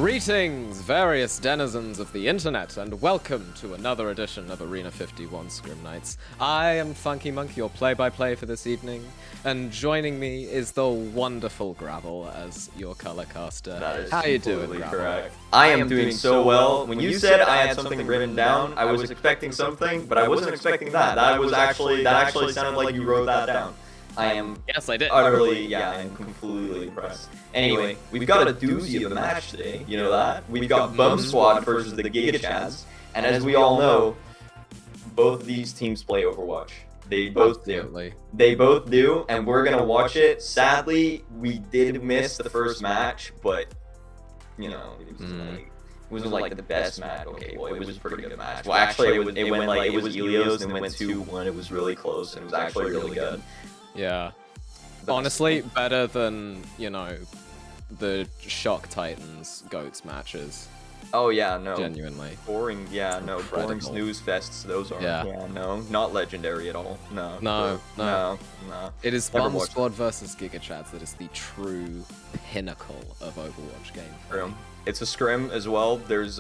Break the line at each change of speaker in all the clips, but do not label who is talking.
Greetings, various denizens of the internet, and welcome to another edition of Arena 51 Scrim Nights. I am Funky Monk, your play-by-play for this evening, and joining me is the wonderful Gravel as your color caster.
That is
How you doing, Gravel?
correct. I am doing so well. When you said I had something written down, I was expecting something, but I wasn't expecting that. That actually sounded like you wrote that down. I am
Yes, I did.
utterly, I am completely impressed. Anyway, we've got a doozy of a match today, you know that? We've got Bumssquad versus the GigaChads, and as we all know, both of these teams play Overwatch. They both do. They both do, and we're gonna watch it. Sadly, we did miss the first match, but, you know, it wasn't like the best match. Okay, well, it was a pretty good match. Well, actually, it was Elios and went 2-1. It was really close, and it was actually really good.
Yeah. Honestly, better than, you know, the Shock Titans GOATS matches.
Oh yeah, no.
Genuinely.
Boring, yeah, no.
Incredible.
Boring snooze fests, those are.
Yeah.
No. Not legendary at all. No.
No. It is
Never
Bumssquad versus GigaChads that is the true pinnacle of Overwatch game.
It's a scrim as well. There's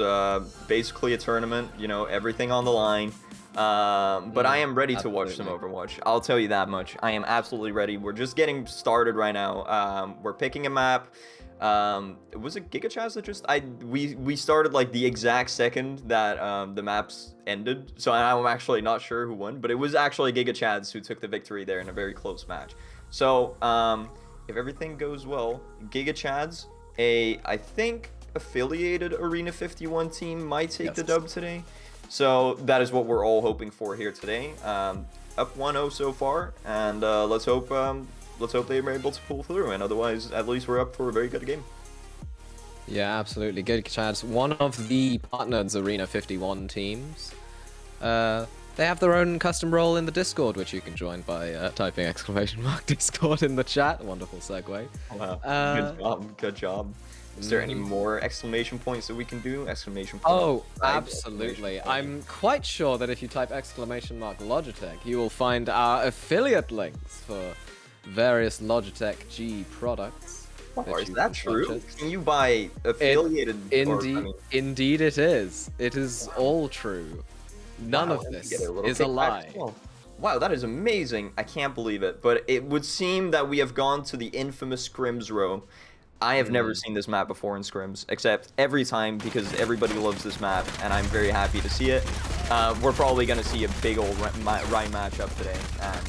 basically a tournament, you know, everything on the line. But I am ready to watch some Overwatch. I'll tell you that much. I am absolutely ready. We're just getting started right now. We're picking a map. Was it GigaChads that just we started like the exact second that the maps ended, so I'm actually not sure who won, but it was actually GigaChads who took the victory there in a very close match. So if everything goes well, GigaChads, I think affiliated Arena 51 team, might take the dub today. So that is what we're all hoping for here today. Up 1-0 so far, and let's hope they are able to pull through, and otherwise, at least we're up for a very good game.
Yeah, absolutely. GigaChads, one of the partnered Arena 51 teams. They have their own custom role in the Discord, which you can join by typing !Discord in the chat. Wonderful segue.
Wow. Good job. Is there any more exclamation points that we can do? Exclamation point.
Oh, absolutely. I'm quite sure that if you type !Logitech, you will find our affiliate links for various Logitech G products.
Oh, is that true? Can you buy affiliated?
Indeed it is. It is all true. None of this is a lie.
Wow, that is amazing. I can't believe it. But it would seem that we have gone to the infamous Scrims row. I have never seen this map before in Scrims, except every time, because everybody loves this map, and I'm very happy to see it. We're probably going to see a big old Rhine matchup today, and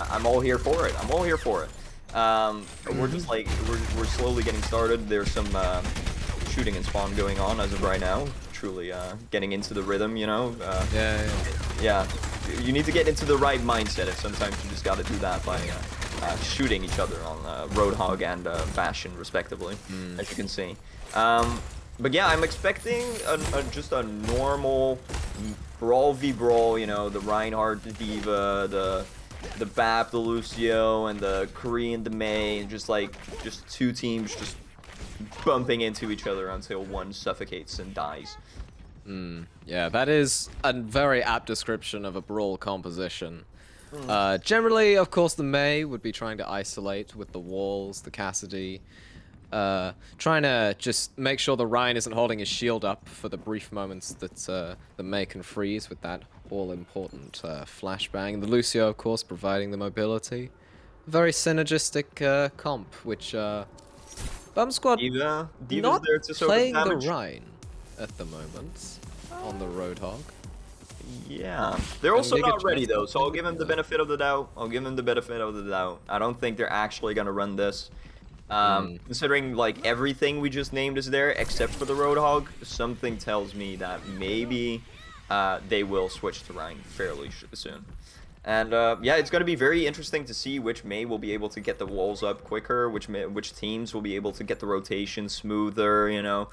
I'm all here for it. We're just like, we're slowly getting started. There's some shooting and spawn going on as of right now. Truly getting into the rhythm, you know? Yeah. You need to get into the right mindset, and sometimes you just got to do that by shooting each other on Roadhog and Bastion, respectively, as you can see. But yeah, I'm expecting just a normal brawl v brawl. You know, the Reinhardt, the Diva, the Bap, the Lucio, and the Korean, the Mei, and just two teams just bumping into each other until one suffocates and dies.
Yeah, that is a very apt description of a brawl composition. Generally, of course, the Mei would be trying to isolate with the walls, the Cassidy, trying to just make sure the Ryan isn't holding his shield up for the brief moments that the Mei can freeze with that all-important flashbang. The Lucio, of course, providing the mobility. Very synergistic comp, which Bumssquad
Diva's
not
there to soak up
playing the
damage.
Rhine at the moment on the Roadhog.
Yeah, they're also not ready though, so I'll give him the benefit of the doubt. I don't think they're actually gonna run this. Considering like everything we just named is there except for the Roadhog, something tells me that maybe they will switch to Rhine fairly soon. And yeah, it's going to be very interesting to see which Mei will be able to get the walls up quicker, which teams will be able to get the rotation smoother, you know.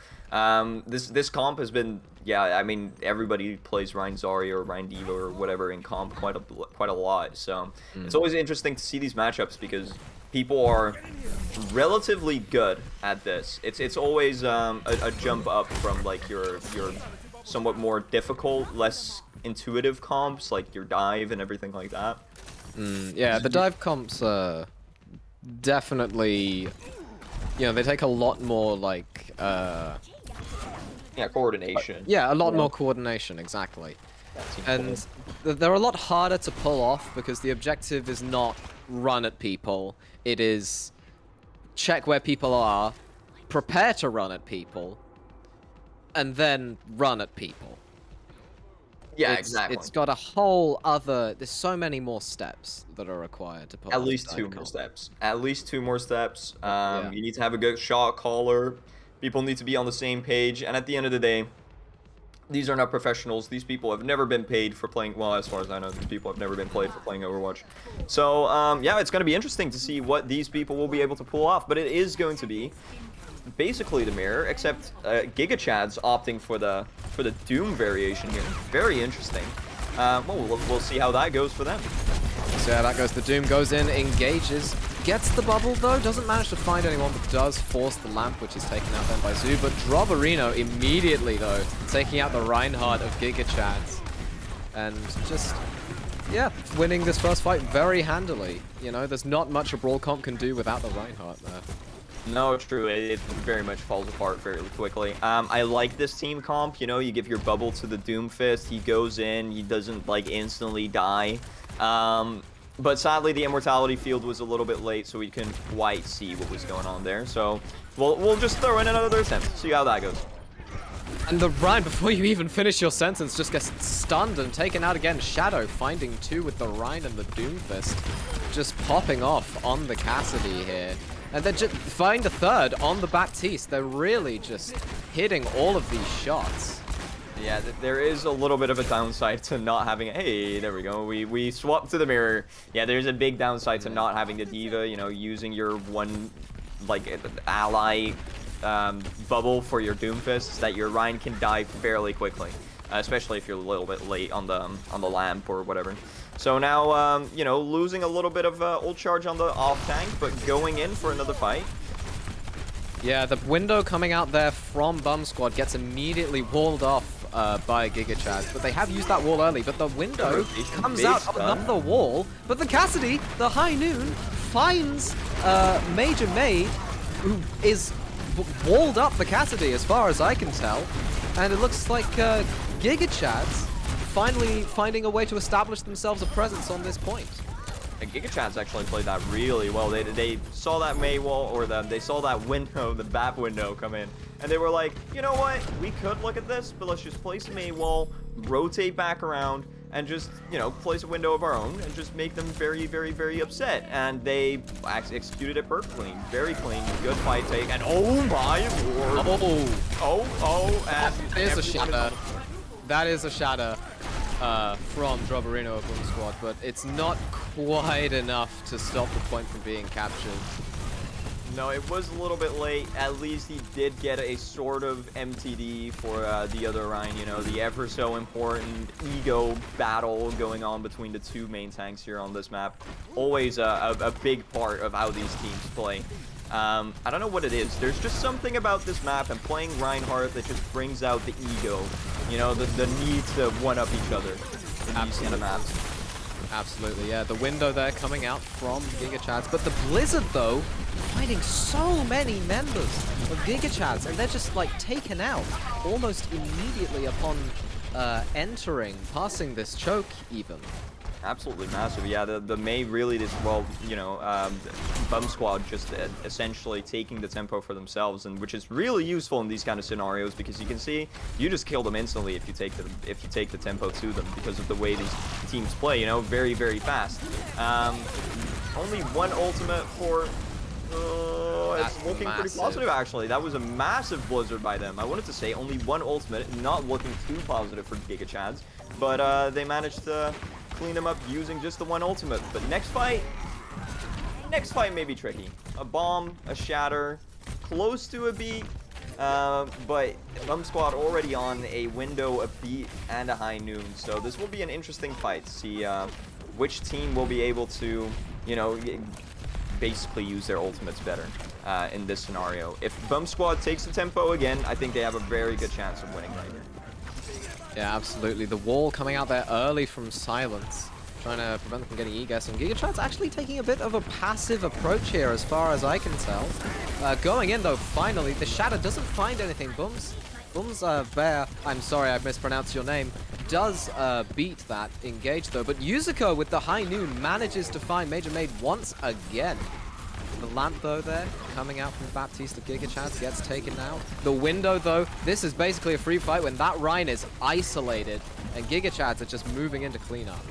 This comp has been, yeah, I mean, everybody plays Rhine Zarya or Rhine Diva or whatever in comp quite a lot. So it's always interesting to see these matchups because people are relatively good at this. It's always a jump up from like your somewhat more difficult, less intuitive comps like your dive and everything like that.
Yeah, the dive comps definitely, you know, they take a lot more like
Yeah, coordination.
Yeah, a lot more coordination, exactly. And they're a lot harder to pull off because the objective is not run at people. It is check where people are, prepare to run at people, and then run at people.
Yeah, exactly.
It's got a whole other... There's so many more steps that are required to pull
At
off
least
a
2
Dynacon.
more steps. At least 2 more steps.
Yeah.
You need to have a good shot caller. People need to be on the same page. And at the end of the day, these are not professionals. These people have never been paid for playing. Well, as far as I know, these people have never been paid for playing Overwatch. So, yeah, it's going to be interesting to see what these people will be able to pull off. But it is going to be basically the mirror, except GigaChads opting for the Doom variation here. Very interesting. Well, we'll see how that goes for them.
So yeah, that goes. The Doom goes in, engages, gets the bubble though, doesn't manage to find anyone, but does force the lamp, which is taken out then by Zoo. But Drobarino immediately though, taking out the Reinhardt of GigaChads. And just, yeah, winning this first fight very handily. You know, there's not much a Brawl comp can do without the Reinhardt there.
No, it's true. It very much falls apart very quickly. I like this team comp. You know, you give your bubble to the Doomfist. He goes in. He doesn't, like, instantly die. But sadly, the Immortality field was a little bit late, so we couldn't quite see what was going on there. So we'll just throw in another attempt. See how that goes.
And the Ryan, before you even finish your sentence, just gets stunned and taken out again. Shadow finding 2 with the Rhine and the Doomfist. Just popping off on the Cassidy here. And then just find a third on the Baptiste. They're really just hitting all of these shots.
Yeah, there is a little bit of a downside to not having... Hey, there we go. We swapped to the mirror. Yeah, there's a big downside to not having the D.Va, you know, using your one, like, ally bubble for your Doomfist, that your Rhine can die fairly quickly. Especially if you're a little bit late on the lamp or whatever. So now, you know, losing a little bit of ult charge on the off tank, but going in for another fight.
Yeah, the window coming out there from Bumssquad gets immediately walled off by GigaChads, but they have used that wall early, but the window comes out of another wall, but the Cassidy, the High Noon, finds Major May, who is walled up the Cassidy as far as I can tell, and it looks like GigaChads finally finding a way to establish themselves a presence on this point.
And GigaChads actually played that really well. They saw that May wall, or they saw that window, the BAP window come in, and they were like, you know what, we could look at this, but let's just place a May wall, rotate back around, and just, you know, place a window of our own, and just make them very, very, very upset. And they executed it perfectly. Very clean, good fight take, and oh my lord. And
that is a shatter. That is a shatter from Drobarino of Bumssquad, but it's not quite enough to stop the point from being captured.
No, it was a little bit late. At least he did get a sort of MTD for the other Rhine, you know, the ever so important ego battle going on between the 2 main tanks here on this map. Always a big part of how these teams play. I don't know what it is. There's just something about this map and playing Reinhardt that just brings out the ego. You know, the need to one-up each other in these kind of maps.
Absolutely, yeah. The window there coming out from GigaChads. But the Blizzard, though, finding so many members of GigaChads, and they're just, like, taken out almost immediately upon entering, passing this choke, even.
Absolutely massive. Yeah, the May really did well, you know, Bumssquad just essentially taking the tempo for themselves, and which is really useful in these kind of scenarios, because you can see you just kill them instantly if you take the tempo to them, because of the way these teams play, you know, very, very fast. Only 1 ultimate for it's looking pretty positive, actually. That was a massive blizzard by them. I wanted to say only 1 ultimate, not looking too positive for GigaChads, but they managed to clean them up using just the 1 ultimate. But next fight may be tricky. A bomb, a shatter, close to a beat, but Bumssquad already on a window, a beat, and a High Noon. So this will be an interesting fight to see which team will be able to, you know, basically use their ultimates better in this scenario. If Bumssquad takes the tempo again, I think they have a very good chance of winning right here.
Yeah, absolutely. The wall coming out there early from Silence, trying to prevent them from getting E-Gas. And GigaChads actually taking a bit of a passive approach here, as far as I can tell. Going in, though, finally, the Shatter doesn't find anything. Bums Bear, I'm sorry I mispronounced your name, does beat that engage though, but Yuzuko with the high noon manages to find Major Maid once again. The lamp though there, coming out from Baptiste of GigaChads, gets taken out. The window though, this is basically a free fight when that Rhine is isolated and GigaChads are just moving into cleanup.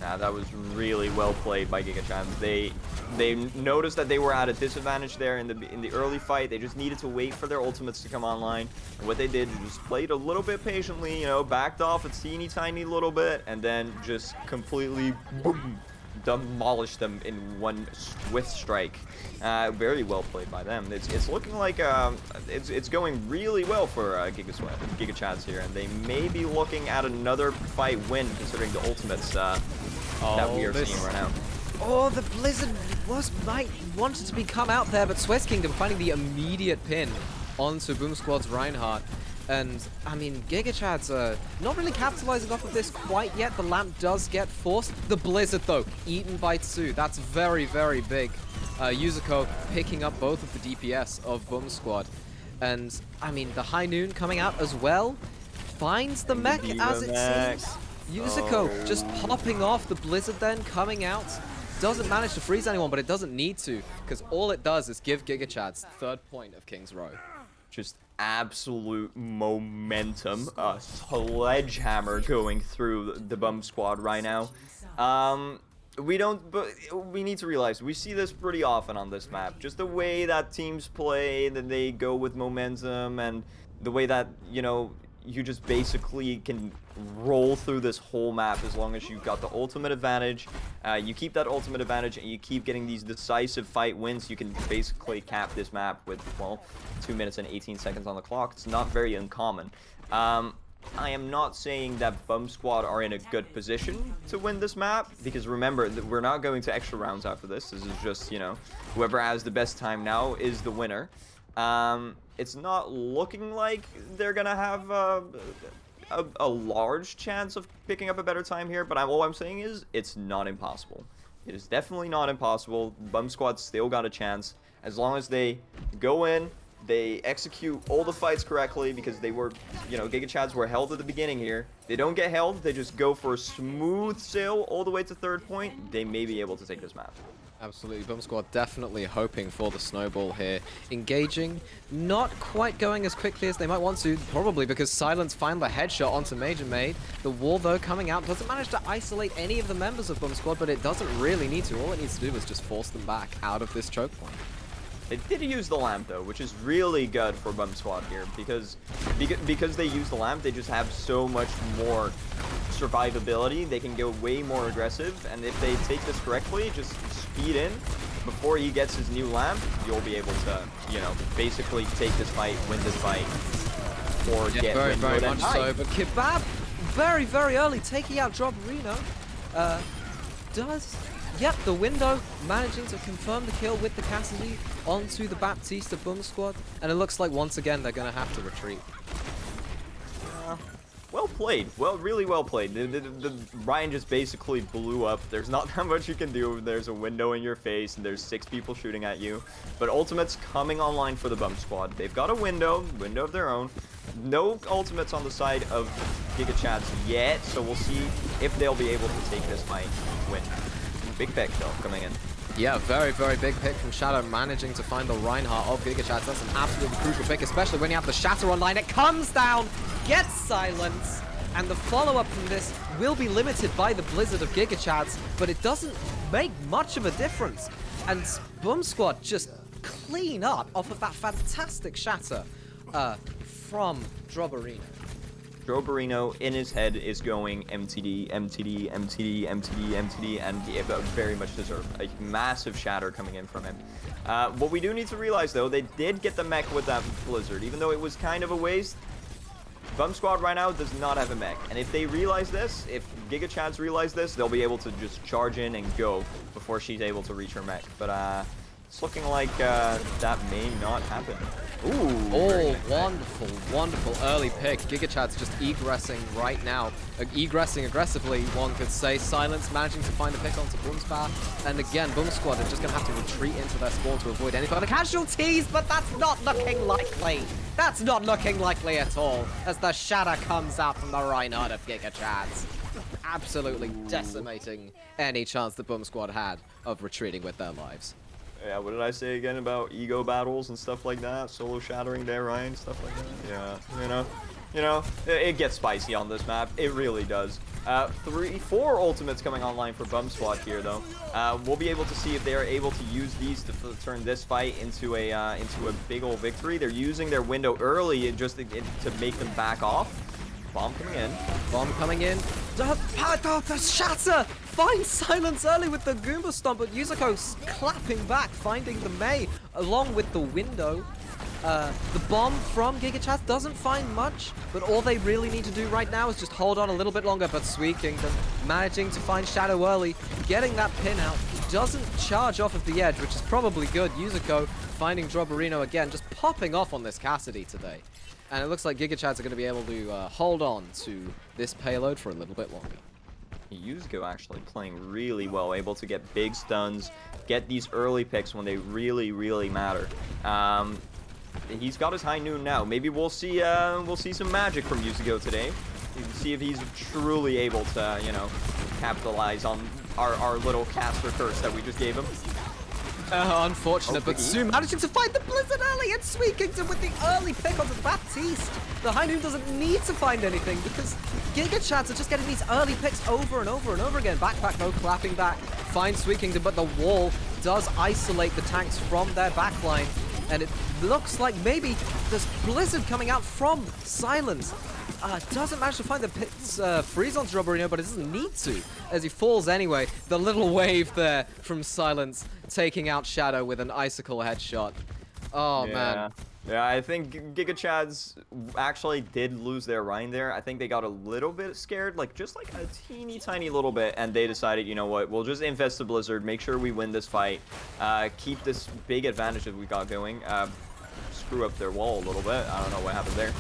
Nah, that was really well played by GigaChads. They noticed that they were at a disadvantage there in the early fight. They just needed to wait for their ultimates to come online. And what they did was just played a little bit patiently, you know, backed off a teeny tiny little bit, and then just completely boom, demolished them in one swift strike. Very well played by them. It's looking like it's going really well for GigaChads here, and they may be looking at another fight win considering the ultimates that we are seeing right now.
Oh, the Blizzard wanted to come out there, but Swiss Kingdom finding the immediate pin onto Bumssquad's Reinhardt. And, I mean, GigaChads are not really capitalizing off of this quite yet. The lamp does get forced. The Blizzard, though, eaten by Tsu. That's very, very big. Yuzuko picking up both of the DPS of Bumssquad. And, I mean, the High Noon coming out as well. Finds the mech, as it seems. Yuzuko just popping off. The Blizzard then coming out. Doesn't manage to freeze anyone, but it doesn't need to. Because all it does is give GigaChads third point of King's Row.
Just absolute momentum, a sledgehammer going through the Bumssquad right now. We need to realize we see this pretty often on this map. Just the way that teams play, that they go with momentum, and the way that, you know, you just basically can roll through this whole map as long as you've got the ultimate advantage. You keep that ultimate advantage and you keep getting these decisive fight wins. You can basically cap this map with, well, 2 minutes and 18 seconds on the clock. It's not very uncommon. I am not saying that Bumssquad are in a good position to win this map, because remember that we're not going to extra rounds after this. This is just, you know, whoever has the best time now is the winner. It's not looking like they're gonna have a large chance of picking up a better time here, but all I'm saying is it's not impossible. It is definitely not impossible. Bumssquad still got a chance as long as they go in, they execute all the fights correctly, because they were, you know, GigaChads were held at the beginning here. They don't get held, they just go for a smooth sail all the way to third point. They may be able to take this map.
Absolutely, Bumssquad definitely hoping for the snowball here. Engaging, not quite going as quickly as they might want to, probably because Silence found the headshot onto Major Maid. The wall, though, coming out, doesn't manage to isolate any of the members of Bumssquad, but it doesn't really need to. All it needs to do is just force them back out of this choke point.
They did use the lamp though, which is really good for Bumssquad here, because they use the lamp, they just have so much more survivability. They can go way more aggressive, and if they take this correctly, just speed in before he gets his new lamp, you'll be able to, you know, basically take this fight, win this fight, or get
very much so. But Kebab, very, very early, taking out Drobarino, does. Yep, the window managing to confirm the kill with the Cassidy onto the Baptiste of Bumssquad, and it looks like once again they're going to have to retreat.
Well played. Well, really well played. The Ryan just basically blew up. There's not that much you can do. There's a window in your face, and there's 6 people shooting at you. But ultimates coming online for the Bumssquad. They've got a window of their own. No ultimates on the side of GigaChads yet, so we'll see if they'll be able to take this fight and win. Big pick, though, coming in.
Yeah, very, very big pick from Shadow, managing to find the Reinhardt of GigaChads. That's an absolutely crucial pick, especially when you have the Shatter online. It comes down, gets Silence, and the follow-up from this will be limited by the Blizzard of GigaChads, but it doesn't make much of a difference. And Bumssquad just clean up off of that fantastic Shatter from Drobarino.
Drobarino in his head is going MTD, MTD, MTD, MTD, MTD, and very much deserved. A massive shatter coming in from him. What we do need to realize, though, they did get the mech with that Blizzard, even though it was kind of a waste. Bumssquad right now does not have a mech, and if they realize this, if GigaChads realize this, they'll be able to just charge in and go before she's able to reach her mech. But it's looking like that may not happen. Ooh.
Oh, wonderful, wonderful early pick. GigaChads just egressing right now. Egressing aggressively, one could say. Silence managing to find the pick onto Bumssquad. And again, Bumssquad are just going to have to retreat into their spawn to avoid any further casualties, but that's not looking likely. That's not looking likely at all, as the shatter comes out from the Reinhardt of GigaChads. Absolutely decimating any chance that Bumssquad had of retreating with their lives.
Yeah, what did I say again about ego battles and stuff like that? Solo shattering there, Ryan, stuff like that. Yeah, you know, it gets spicy on this map. It really does. 4 ultimates coming online for Bumssquad here, though. We'll be able to see if they are able to use these to turn this fight into a big ol' victory. They're using their window early just to make them back off. Bomb coming in.
Bomb coming in. The shatter! Finds Silence early with the Goomba Stomp, but Yuzuko's clapping back, finding the Mei along with the window. The bomb from GigaChads doesn't find much, but all they really need to do right now is just hold on a little bit longer. But Sweet Kingdom managing to find Shadow early, getting that pin out, doesn't charge off of the edge, which is probably good. Yuzuko finding Drobarino again, just popping off on this Cassidy today. And it looks like GigaChads are going to be able to hold on to this payload for a little bit longer.
Yuzuko actually playing really well, able to get big stuns, get these early picks when they really, really matter. He's got his high noon now. Maybe we'll see some magic from Yuzuko today. You can see if he's truly able to, you know, capitalize on our little caster curse that we just gave him.
Unfortunate, but Sue managing to find the Blizzard early, and Sweet Kingdom with the early pick onto the Baptiste. The High Noon doesn't need to find anything because GigaChads are just getting these early picks over and over and over again. Backpack though, clapping back, finds Sweet Kingdom, but the wall does isolate the tanks from their backline, and it looks like maybe there's Blizzard coming out from Silence. Doesn't manage to find the pits, freeze onto Drobarino, but it doesn't need to, as he falls anyway. The little wave there from Silence, taking out Shadow with an icicle headshot. Oh,
yeah.
Man.
Yeah, I think GigaChads actually did lose their Rhine there. I think they got a little bit scared, just like a teeny tiny little bit, and they decided, you know what, we'll just infest the Blizzard, make sure we win this fight, keep this big advantage that we got going. Screw up their wall a little bit. I don't know what happened there.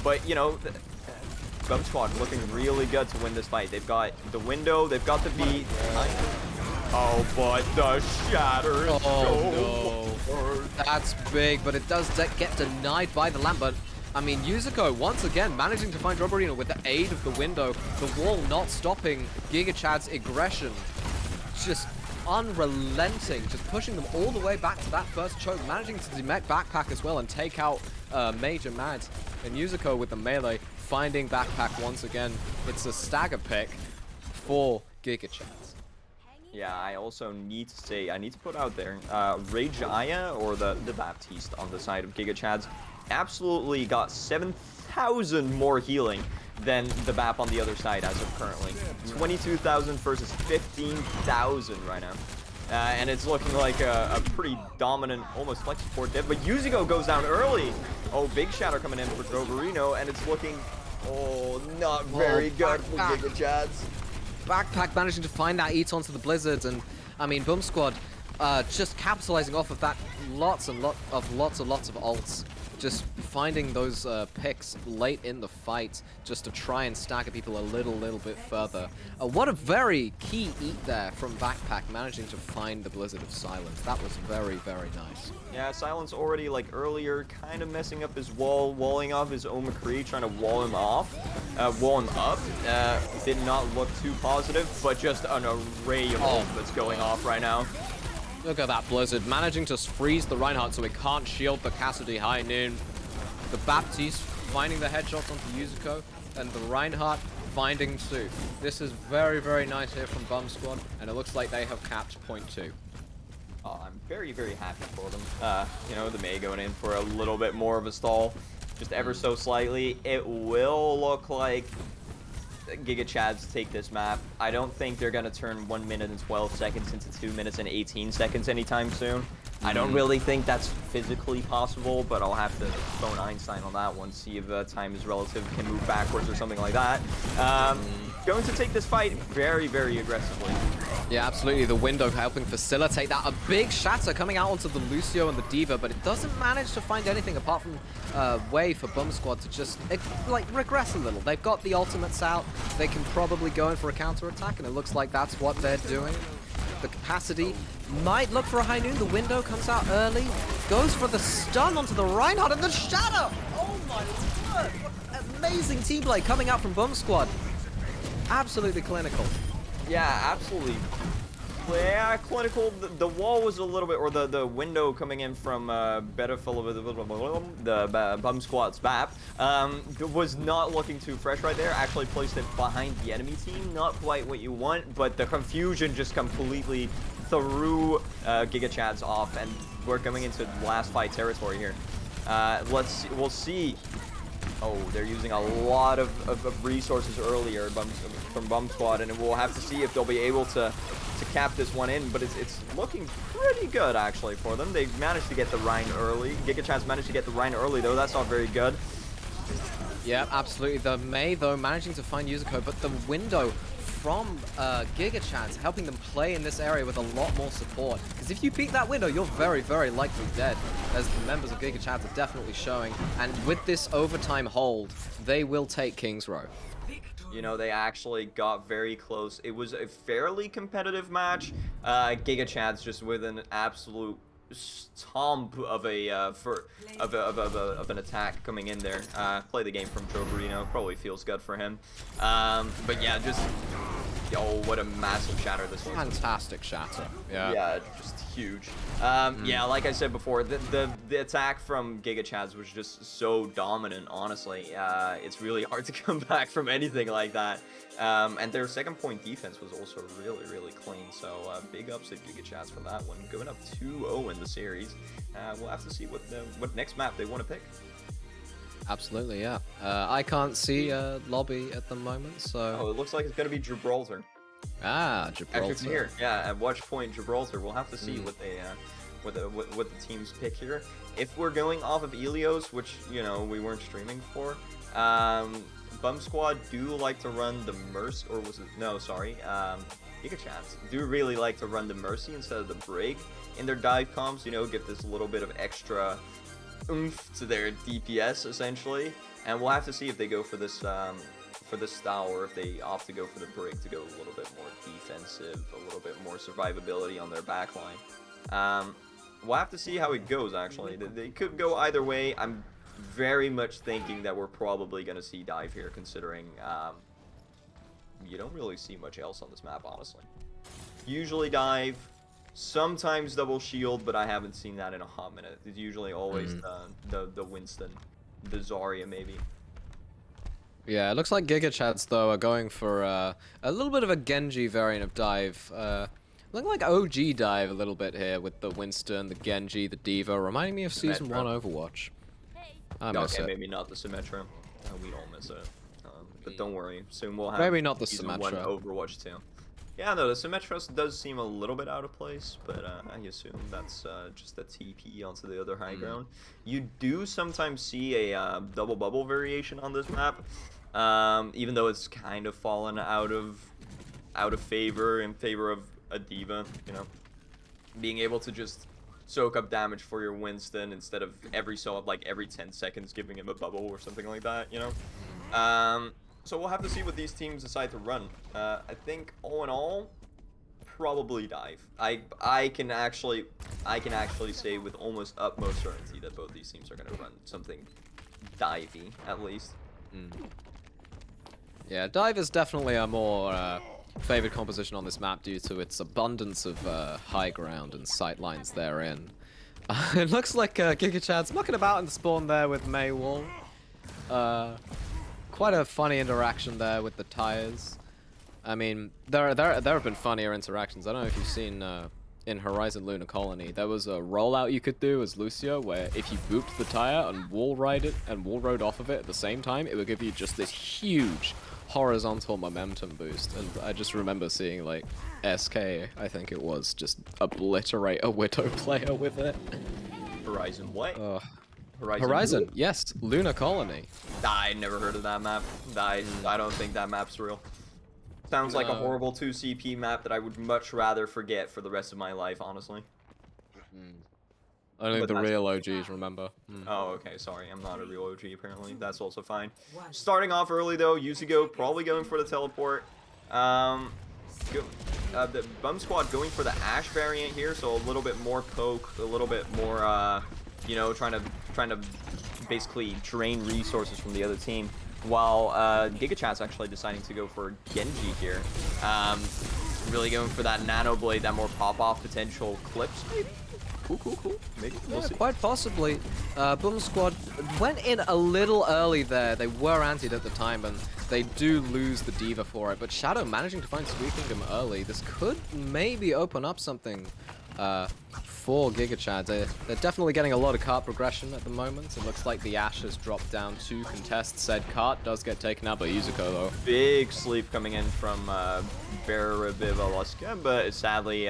But, you know, Bumssquad looking really good to win this fight. They've got the window, they've got the beat. Oh, but the shatter is so hard.
That's big, but it does get denied by the lamp. But, I mean, Yuzuko, once again, managing to find Drobarino with the aid of the window. The wall not stopping GigaChad's aggression. Just unrelenting, just pushing them all the way back to that first choke, managing to demech Backpack as well and take out Major Mad. And Yuzuko with the melee, finding Backpack once again. It's a stagger pick for GigaChads.
Yeah, I also need to say, I need to put out there, Rage Aya, or the Baptiste on the side of GigaChads, absolutely got 7,000 more healing than the BAP on the other side as of currently. 22,000 versus 15,000 right now. And it's looking like a pretty dominant, almost flex support div. But Yuzuko goes down early. Oh, big shatter coming in for Drobarino, and it's looking, not very good for GigaChads.
Backpack managing to find that eat onto the Blizzards, and I mean Bumssquad just capitalizing off of that lots of ults, just finding those picks late in the fight just to try and stagger people a little bit further. What a very key eat there from Backpack, managing to find the Blizzard of Silence. That was very nice.
Yeah, Silence already earlier kind of messing up his wall, walling off his own McCree, trying to wall him up. Did not look too positive, but just an array of ult that's going off right now.
Look at that Blizzard, managing to freeze the Reinhardt so he can't shield the Cassidy High Noon. The Baptiste finding the headshots onto Yuzuko, and the Reinhardt finding Sue. This is very nice here from Bumssquad, and it looks like they have capped point 2.
Oh, I'm very happy for them. You know, the Mei going in for a little bit more of a stall, just ever so slightly. It will look like GigaChads take this map. I don't think they're gonna turn 1 minute and 12 seconds into 2 minutes and 18 seconds anytime soon. I don't really think that's physically possible, but I'll have to phone Einstein on that one, see if time is relative, can move backwards or something like that. Going to take this fight very aggressively.
Yeah, absolutely. The window helping facilitate that. A big shatter coming out onto the Lucio and the D.Va, but it doesn't manage to find anything apart from way for Bumssquad to just like regress a little. They've got the ultimates out. They can probably go in for a counter attack, and it looks like that's what they're doing. The capacity might look for a high noon. The window comes out early, goes for the stun onto the Reinhardt, and the shatter. Oh my word! What amazing T-Blade coming out from Bumssquad. Absolutely clinical.
Yeah, absolutely. Yeah, clinical. The wall was a little bit, or the window coming in from Battlefield, the Bumsquad's map, was not looking too fresh right there. Actually placed it behind the enemy team. Not quite what you want, but the confusion just completely threw GigaChads off, and we're coming into last fight territory here. We'll see. Oh, they're using a lot of resources earlier from Bumsquad, and we'll have to see if they'll be able to cap this one in, but it's looking pretty good actually for them. They managed to get the Rhine early. GigaChads managed to get the Rhine early though. That's not very good.
Yeah, absolutely. The Mei though managing to find user code, but the window from GigaChads helping them play in this area with a lot more support. Because if you peek that window, you're very, very likely dead, as the members of GigaChads are definitely showing. And with this overtime hold, they will take King's Row.
You know, they actually got very close. It was a fairly competitive match. GigaChads just with an absolute stomp of an attack coming in there. Play the game from Joe Burino. Probably feels good for him. But yeah, just oh, what a massive shatter this was.
Fantastic shatter. Yeah.
Yeah, just huge. Yeah, like I said before, the attack from GigaChads was just so dominant, honestly. It's really hard to come back from anything like that. And their second point defense was also really, really clean. So big ups at GigaChads for that one. Going up 2-0 in the series. We'll have to see what next map they want to pick.
Absolutely, yeah. I can't see lobby at the moment, so...
Oh, it looks like it's going to be Gibraltar.
Ah, Gibraltar.
Actually, here, yeah, at Watch Point Gibraltar. We'll have to see what they, what the teams pick here. If we're going off of Elios, which you know we weren't streaming for, Bumsquad do like to run the Mercy, or was it? No, sorry, GigaChads do really like to run the Mercy instead of the Brig in their dive comps. You know, give this a little bit of extra oomph to their DPS essentially, and we'll have to see if they go for this style, or if they opt to go for the Brig to go a little bit more defensive, a little bit more survivability on their backline. We'll have to see how it goes actually. They could go either way. I'm very much thinking that we're probably going to see dive here, considering you don't really see much else on this map, honestly. Usually dive, sometimes double shield, but I haven't seen that in a hot minute. It's usually always the Winston, the Zarya maybe.
Yeah, it looks like GigaChads, though, are going for a little bit of a Genji variant of dive. Looking like OG dive a little bit here with the Winston, the Genji, the D.Va, reminding me of Season 1 Overwatch. I miss it.
Maybe not the Symmetra. We don't miss it. But don't worry, soon we'll have
maybe not the
Season 1
Symmetra.
Overwatch 2. Yeah, no, the Symmetra does seem a little bit out of place, but I assume that's just a TP onto the other high ground. You do sometimes see a double bubble variation on this map, even though it's kind of fallen out of favor in favor of a D.Va. You know, being able to just soak up damage for your Winston instead of every 10 seconds giving him a bubble or something like that. You know. So we'll have to see what these teams decide to run. I think all in all, probably dive. I can actually say with almost utmost certainty that both these teams are going to run something divey at least.
Yeah, dive is definitely a more favored composition on this map due to its abundance of high ground and sightlines therein. It looks like GigaChad's mucking about in the spawn there with Mei Wall. Quite a funny interaction there with the tires. I mean, there have been funnier interactions. I don't know if you've seen in Horizon Lunar Colony, there was a rollout you could do as Lucio where if you booped the tire and wall rode off of it at the same time, it would give you just this huge horizontal momentum boost. And I just remember seeing like SK, I think it was, just obliterate a Widow player with it.
Horizon what?
Horizon, yes, Lunar Colony.
I never heard of that map. I don't think that map's real. Sounds like a horrible 2 CP map that I would much rather forget for the rest of my life, honestly.
Only the real OGs remember.
Oh, okay, sorry, I'm not a real OG apparently. That's also fine. Starting off early though, Yusugo probably going for the teleport. The Bumssquad going for the Ashe variant here, so a little bit more poke, a little bit more, you know, trying to basically drain resources from the other team. While GigaChads actually deciding to go for Genji here. Really going for that Nano Blade, that more pop-off potential clips, maybe? Cool. Maybe. We'll see.
Quite possibly. Bumssquad went in a little early there. They were antied at the time, and they do lose the D.Va for it. But Shadow managing to find Sweet Kingdom early. This could maybe open up something for GigaChads. They're definitely getting a lot of cart progression at the moment. It looks like the Ashe has dropped down to contest said cart. Does get taken out by Yuzuko, though.
Big sleep coming in from Bumssquad, but sadly,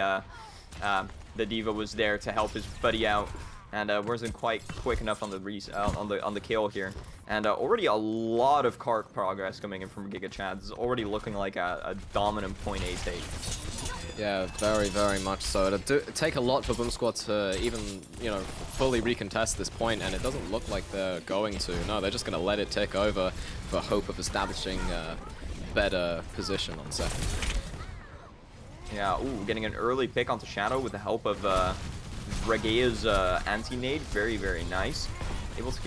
the D.Va was there to help his buddy out, and wasn't quite quick enough on the kill here. And already a lot of cart progress coming in from GigaChads. It's already looking like a dominant point A take.
Yeah, very much so. It'd take a lot for Bumssquad to even, you know, fully recontest this point, and it doesn't look like they're going to. No, they're just going to let it take over for hope of establishing a better position on second.
Yeah, ooh, getting an early pick onto Shadow with the help of Regea's anti-nade. Very nice. Able to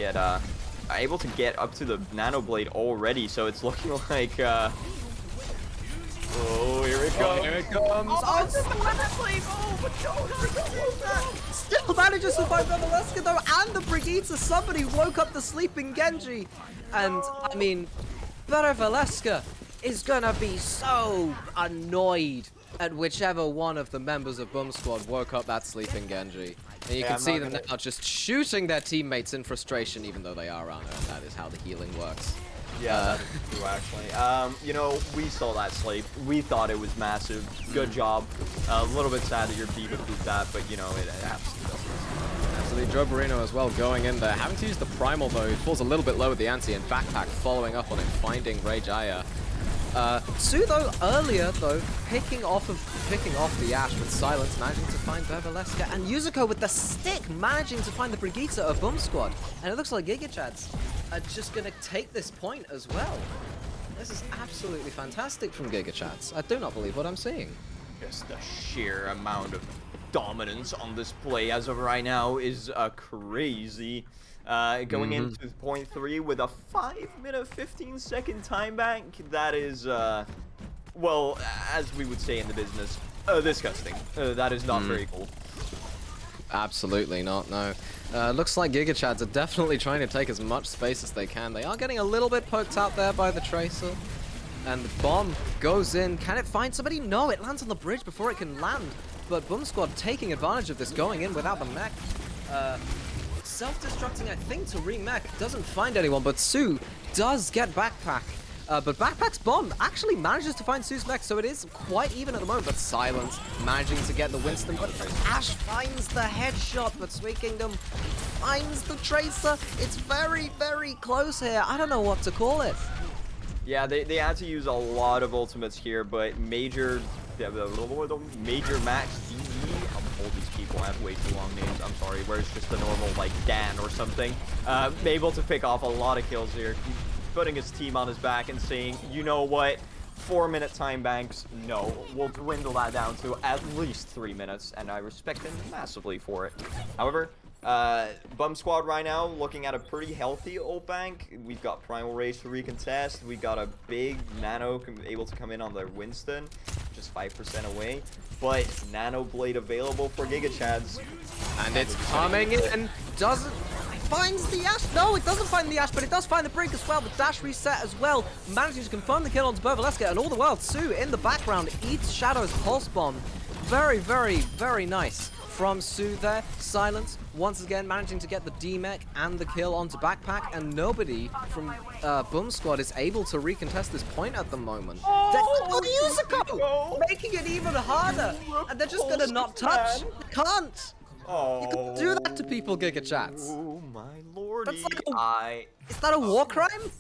get up to the Nano Blade already, so it's looking like oh, here it comes.
Here it comes.
Oh, it's just the Nano Blade. Oh, but no.
Still manages to find Beveleska though, and the Brigitte. Somebody woke up the sleeping Genji. And, I mean, Beveleska is gonna be so annoyed
at whichever one of the members of Bumssquad woke up that sleeping Genji. And you can see them now just shooting their teammates in frustration, even though they are armor, and that is how the healing works.
Yeah, that's true, actually. You know, we saw that sleep. We thought it was massive. Good job. A little bit sad that your D.Va did that, but, you know, it absolutely doesn't.
Absolutely. Joe Barino as well going in there. Having to use the Primal, though. He falls a little bit low with the anti, and Backpack following up on it, finding Rage Aya.
Su though earlier though picking off the Ashe with Silence, managing to find Beveleska, and Yuzuko with the stick managing to find the Brigitte of Bumssquad. And it looks like GigaChads are just gonna take this point as well.
This is absolutely fantastic from GigaChads. I do not believe what I'm seeing.
Just the sheer amount of dominance on this play as of right now is crazy. Going into point 3 with a 5-minute 15-second time bank. That is, well, as we would say in the business, disgusting. That is not very cool.
Absolutely not, no. Looks like GigaChads are definitely trying to take as much space as they can. They are getting a little bit poked out there by the Tracer. And the bomb goes in. Can it find somebody? No, it lands on the bridge before it can land. But Bumssquad taking advantage of this, going in without the mech. Self-destructing, I think, to remech. Doesn't find anyone, but Su does get Backpack. But Backpack's bomb actually manages to find Su's mech, so it is quite even at the moment. But Silence managing to get the Winston. But Ashe finds the headshot, but Sweet Kingdom finds the Tracer. It's very close here. I don't know what to call it.
Yeah, they had to use a lot of ultimates here, but major max DE. All these people have way too long names. I'm sorry. Where it's just a normal like Dan or something. Able to pick off a lot of kills here, putting his team on his back and saying, you know what? 4-minute time banks, no. We'll dwindle that down to at least 3 minutes, and I respect him massively for it. However, Bumssquad right now looking at a pretty healthy ult bank. We've got Primal Rage to recontest. We've got a big Nano able to come in on their Winston, just 5% away. But Nano Blade available for GigaChads.
And it's coming in. Doesn't finds the Ashe. No, it doesn't find the Ashe, but it does find the Brink as well. The dash reset as well, managing to confirm the kill onto Beveleska, and all the while Su in the background eats Shadow's pulse bomb. Very nice from Su there. Silence once again managing to get the D-Mech and the kill onto Backpack, and nobody from Bumssquad is able to recontest this point at the moment. Yuzuko making it even harder, and they're just gonna not touch. They can't.
Oh.
You can do that to people, GigaChads.
Oh my lordy.
That's like is that a war crime?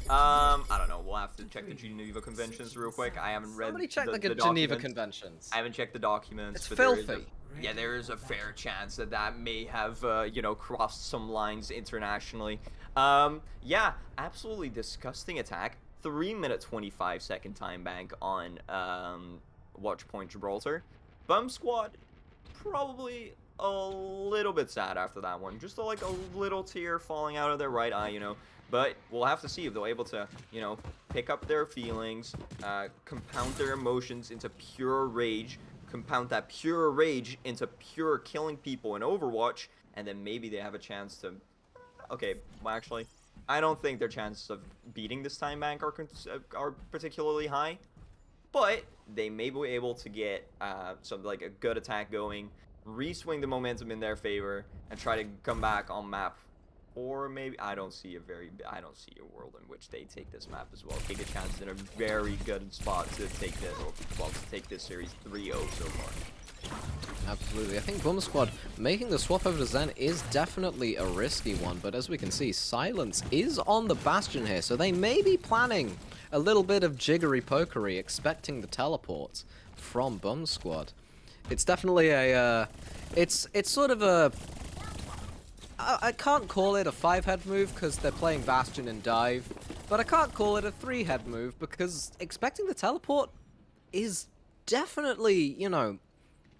I don't know. We'll have to check the Geneva Conventions real quick. I haven't read
Somebody check the Geneva
documents.
Conventions.
I haven't checked the documents.
It's
but
filthy.
Yeah, there is a fair chance that that may have, you know, crossed some lines internationally. Yeah, absolutely disgusting attack. 3-minute 25-second time bank on Watchpoint Gibraltar. Bumssquad, probably a little bit sad after that one. Just like a little tear falling out of their right eye, you know. But we'll have to see if they're able to, you know, pick up their feelings, compound their emotions into pure rage, compound that pure rage into pure killing people in Overwatch, and then maybe they have a chance to... Okay, well, actually, I don't think their chances of beating this time bank are particularly high, but they may be able to get some, like, a good attack going, re-swing the momentum in their favor, and try to come back on map. Or maybe I don't see a world in which they take this map as well. GigaChads in a very good spot to take this, or well, to take this series 3-0 so far.
Absolutely. I think Bumssquad making the swap over to Zen is definitely a risky one, but as we can see, Silence is on the Bastion here, so they may be planning a little bit of jiggery-pokery, expecting the teleports from Bumssquad. It's definitely a, it's sort of a... I can't call it a 5-head move because they're playing Bastion and Dive, but I can't call it a 3-head move because expecting the teleport is definitely, you know,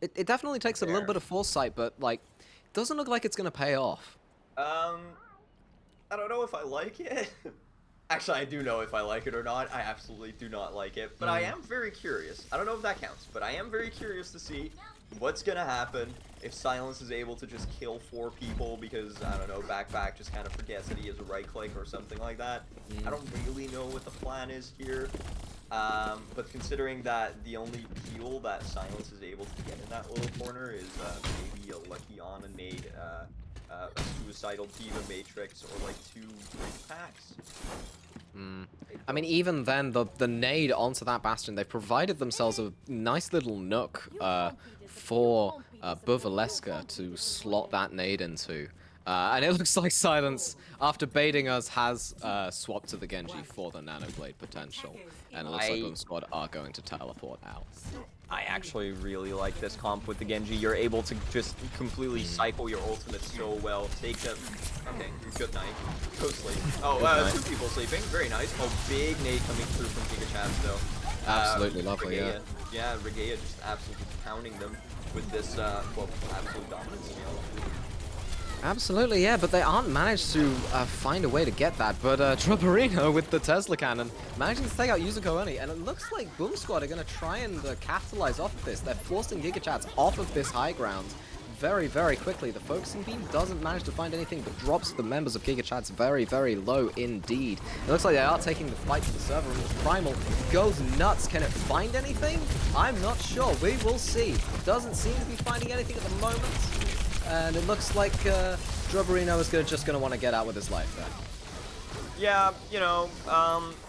it definitely takes a little bit of foresight, but, like, doesn't look like it's going to pay off.
I don't know if I like it. Actually, I do know if I like it or not. I absolutely do not like it, but I am very curious. I don't know if that counts, but I am very curious to see what's gonna happen if Silence is able to just kill 4 people because, I don't know, Backpack just kind of forgets that he has a right click or something like that. I don't really know what the plan is here, but considering that the only peel that Silence is able to get in that little corner is maybe a Lucky On and made a Suicidal Diva Matrix or like 2 Drink Packs.
I mean, even then, the nade onto that Bastion, they've provided themselves a nice little nook for Buvaleska to slot that nade into. And it looks like Silence, after baiting us, has swapped to the Genji for the Nanoblade potential. And it looks like Bumssquad are going to teleport out.
I actually really like this comp with the Genji. You're able to just completely cycle your ultimate so well. Take them. Okay, good night. Go sleep. Oh, 2 people sleeping. Very nice. Oh, big nade coming through from GigaChads though.
Absolutely lovely,
Regea, yeah. Regea just absolutely pounding them with this, well, absolute dominance.
Absolutely, yeah, but they aren't managed to find a way to get that. But Drubberino with the Tesla cannon managing to take out Yuzuko Oni, and it looks like Bumssquad are going to try and capitalize off of this. They're forcing GigaChads off of this high ground very, very quickly. The focusing beam doesn't manage to find anything, but drops the members of GigaChads very, very low indeed. It looks like they are taking the fight to the server room. Primal goes nuts. Can it find anything? I'm not sure. We will see. Doesn't seem to be finding anything at the moment. And it looks like Drubberino is just going to want to get out with his life there.
Yeah, you know,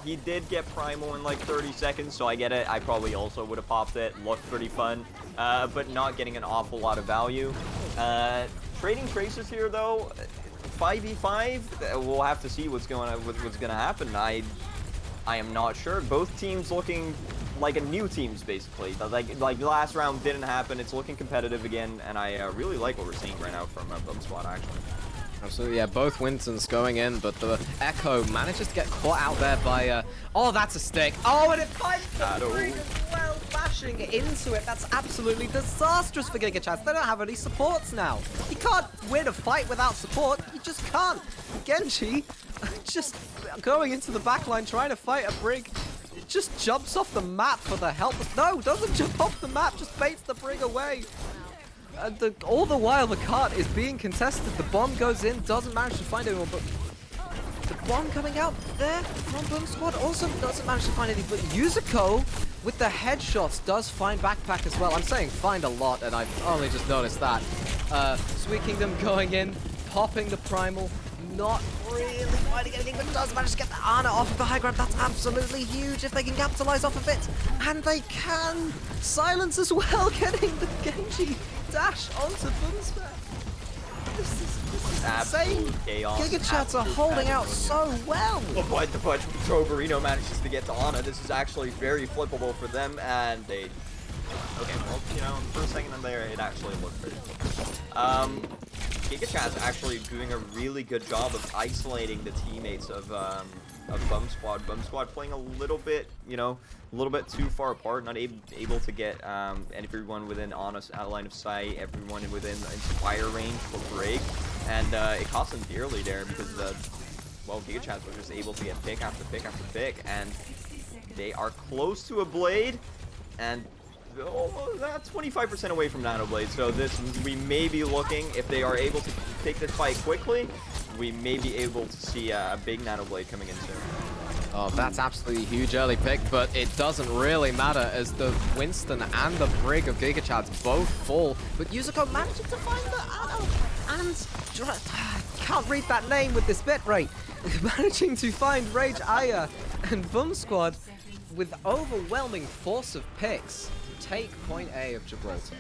he did get Primal in like 30 seconds, so I get it. I probably also would have popped it. Looked pretty fun, but not getting an awful lot of value. Trading Traces here, though, 5v5, we'll have to see what's going to happen. I am not sure. Both teams looking like a new teams, basically. Like last round didn't happen. It's looking competitive again, and I really like what we're seeing right now from Bumssquad, actually.
Absolutely, yeah, both Wintons going in, but the Echo manages to get caught out there by, oh, that's a stick. Oh, and it finds the ring as well, bashing into it. That's absolutely disastrous for GigaChads. They don't have any supports now. You can't win a fight without support. You just can't. Genji just going into the backline, trying to fight a Brig. Just jumps off the map for the help. No, doesn't jump off the map, just baits the Brig away. And all the while, the cart is being contested. The bomb goes in, doesn't manage to find anyone, but the bomb coming out there from Bumssquad also doesn't manage to find any. But Yuzuko, with the headshots, does find Backpack as well. I'm saying find a lot, and I've only just noticed that. Sweet Kingdom going in, popping the Primal. Not really finding anything, but does manage to get the Ana off of the high ground. That's absolutely huge if they can capitalize off of it. And they can. Silence as well, getting the Genji dash onto Bumssquad. This is
absolute chaos.
GigaChads are holding out so well.
But the Drobarino manages to get to Ana. This is actually very flippable for them, and they... Okay, well, you know, for a second in there, it actually looked pretty flippable. GigaChads actually doing a really good job of isolating the teammates of Bumssquad. Bumssquad playing a little bit, you know, a little bit too far apart, not able to get everyone within Ana's line of sight, everyone within Inspire range for break, and it cost them dearly there because well, GigaChads were just able to get pick after pick after pick, and they are close to a Blade, and almost 25% away from Nano Blade. So we may be looking, if they are able to take this fight quickly, we may be able to see a big Nano Blade coming in soon.
Oh, that's absolutely huge early pick, but it doesn't really matter as the Winston and the Brig of GigaChads both fall. But Yuzuko managing to find the and can't read that name with this bit rate. Managing to find Rage Aya and Bumssquad with overwhelming force of picks take point A of Gibraltar.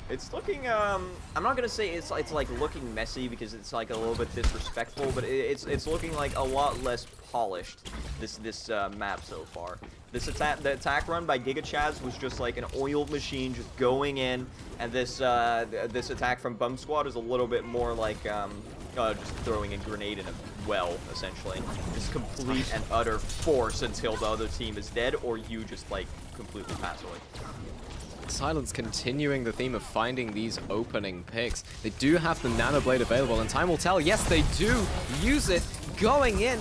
It's looking, I'm not gonna say it's like looking messy because it's like a little bit disrespectful, but it's looking like a lot less polished, this map so far. The attack run by GigaChads was just like an oiled machine just going in, and this attack from Bumssquad is a little bit more like just throwing a grenade in a well, essentially. Just complete and utter force until the other team is dead or you just like completely pass away.
Silence continuing the theme of finding these opening picks. They do have the Nano Blade available, and time will tell. Yes, they do use it. Going in,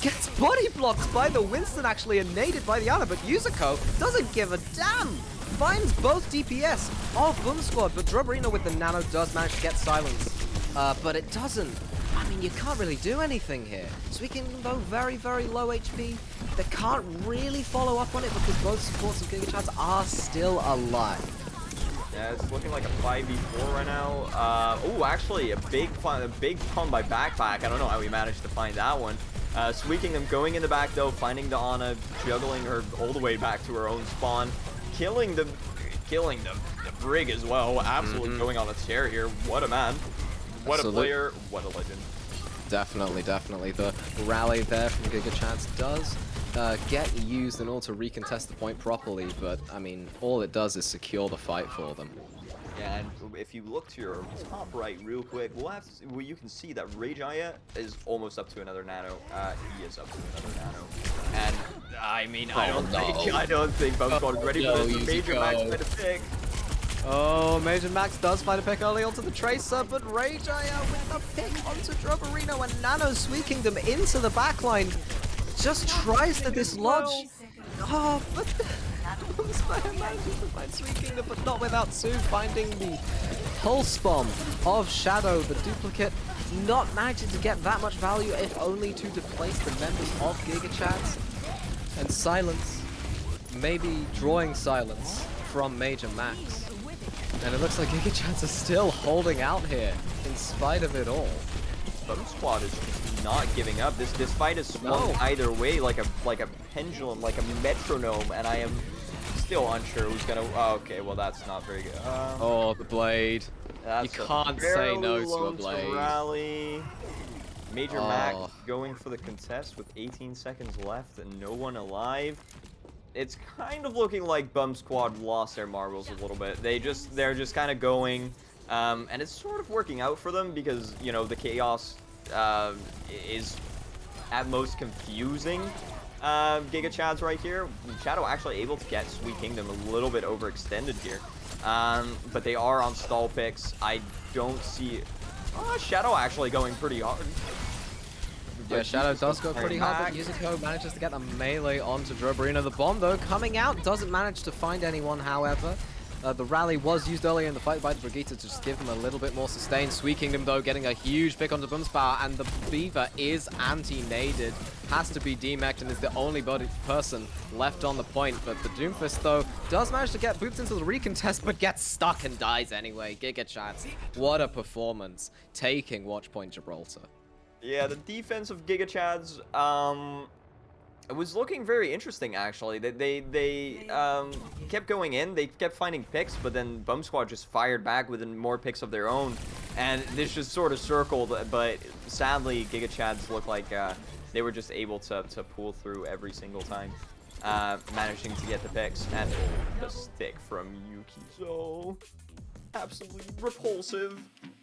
gets body blocked by the Winston, actually, and naded by the Ana, but Yuzuko doesn't give a damn. Finds both DPS of Bumssquad, but Drobarino with the Nano does manage to get Silence. But it doesn't. I mean, you can't really do anything here. Suiking, though, very, very low HP. They can't really follow up on it because both supports of GigaChads are still alive.
Yeah, it's looking like a 5v4 right now. Oh, actually, a big pun by Backpack. I don't know how we managed to find that one. Sweaking them going in the back, though, finding the Ana, juggling her all the way back to her own spawn, killing the Brig as well. Absolutely going on a tear here. What a man. What a player, what a legend.
Definitely, definitely. The rally there from GigaChads does get used in order to recontest the point properly, but I mean, all it does is secure the fight for them.
Yeah, and if you look to your top right real quick, you can see that Rage Aya is almost up to another Nano. He is up to another Nano. And I mean, I don't think Bumssquad is ready for this. Major Max made a pick.
Oh, Major Max does find a pick early onto the Tracer, but Rage Aya with a pick onto Drobarino, and Nano sweeping them into the backline. Just tries to dislodge. Oh, but Bumspire manages to find Sweet Kingdom, but not without Sue finding the pulse bomb of Shadow, the duplicate, not managing to get that much value, if only to displace the members of GigaChads. And Silence, maybe drawing Silence from Major Max. And it looks like GigaChads are still holding out here, in spite of it all.
Bumssquad is just not giving up. This fight is swung either way, like a pendulum, like a metronome, and I am still unsure who's gonna. Oh, okay, well that's not very good.
Oh, the Blade. You can't say no to a Blade.
Rally. Major Mac going for the contest with 18 seconds left and no one alive. It's kind of looking like Bumssquad lost their marbles a little bit. They're just kind of going, and it's sort of working out for them because, you know, the chaos is at most confusing GigaChads right here. Shadow actually able to get Sweet Kingdom a little bit overextended here, but they are on stall picks. I don't see Shadow actually going pretty hard.
Yeah, Shadow does go pretty hard, but Yuzuko manages to get a melee onto Drobarino. The bomb, though, coming out, doesn't manage to find anyone, however. The rally was used earlier in the fight by the Brigitte to just give them a little bit more sustain. Sweet Kingdom, though, getting a huge pick onto Bumspire, and the Beaver is anti-naded. Has to be demeched and is the only person left on the point. But the Doomfist, though, does manage to get booped into the recontest, but gets stuck and dies anyway. GigaChads, what a performance, taking Watch Point Gibraltar.
Yeah, the defense of GigaChads, it was looking very interesting, actually. They kept going in, they kept finding picks, but then Bumssquad just fired back with more picks of their own. And this just sort of circled, but sadly, GigaChads look like they were just able to pull through every single time, managing to get the picks. And the stick from Yukizo, absolutely repulsive.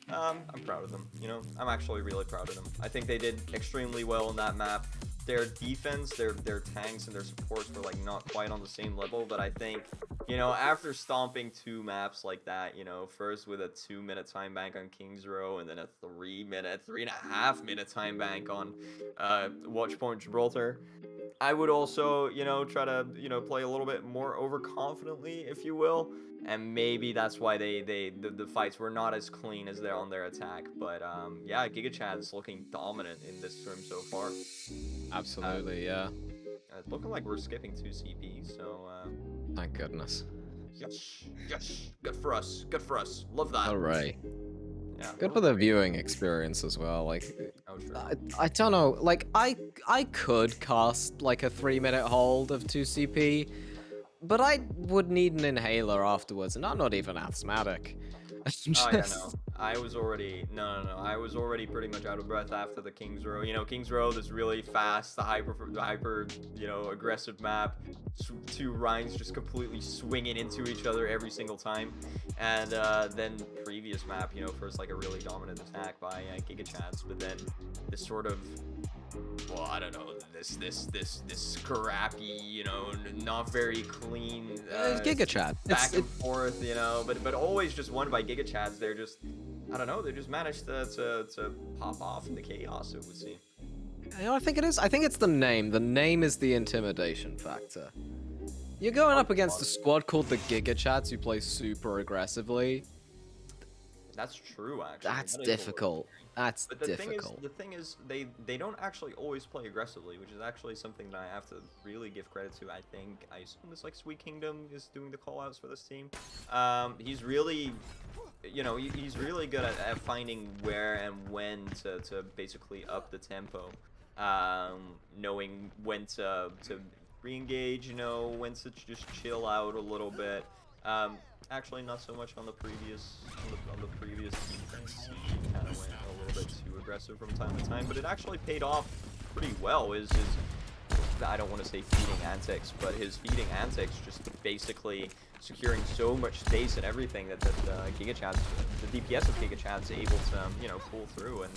I'm proud of them, you know? I'm actually really proud of them. I think they did extremely well in that map. Their defense, their tanks, and their supports were, like, not quite on the same level, but I think, you know, after stomping 2 maps like that, you know, first with a 2-minute time bank on King's Row, and then a 3.5-minute time bank on Watchpoint Gibraltar, I would also, you know, try to, you know, play a little bit more overconfidently, if you will. And maybe that's why the fights were not as clean as they're on their attack. But yeah, GigaChad's looking dominant in this stream so far.
Absolutely, yeah.
It's looking like we're skipping 2 CPs, so
Thank goodness.
yes, yes, good for us, good for us. Love that.
Hooray.
Yeah.
Good for the viewing experience as well. Like,
Oh, true.
I don't know. Like, I could cast like a 3-minute hold of 2 CP, but I would need an inhaler afterwards, and I'm not even asthmatic.
Oh yeah, no. I was already I was already pretty much out of breath after the King's Row. You know, King's Row is really fast, the hyper, you know, aggressive map. 2 Rhines just completely swinging into each other every single time. And then previous map, you know, first like a really dominant attack by GigaChads, but then this sort of, well, I don't know, this scrappy, you know, not very clean
GigaChad.
back and forth, you know, but always just won by GigaChads. They're just, I don't know, they just managed to pop off in the chaos, it would seem.
You know, I think it is. I think it's the name. The name is the intimidation factor. You're going up against a squad called the GigaChads who play super aggressively.
That's true, actually.
That's
That is a little
difficult.
scary.
That's
But the
difficult.
thing is, they don't actually always play aggressively, which is actually something that I have to really give credit to. I assume it's like Sweet Kingdom is doing the callouts for this team. He's really, you know, he's really good at finding where and when to basically up the tempo, knowing when to re-engage, you know, when to just chill out a little bit. Actually, not so much on the previous defense. He kind of went a little bit too aggressive from time to time, but it actually paid off pretty well. His I don't want to say feeding antics, but his feeding antics just basically securing so much space and everything that GigaChads, the DPS of GigaChads, able to you know, pull through and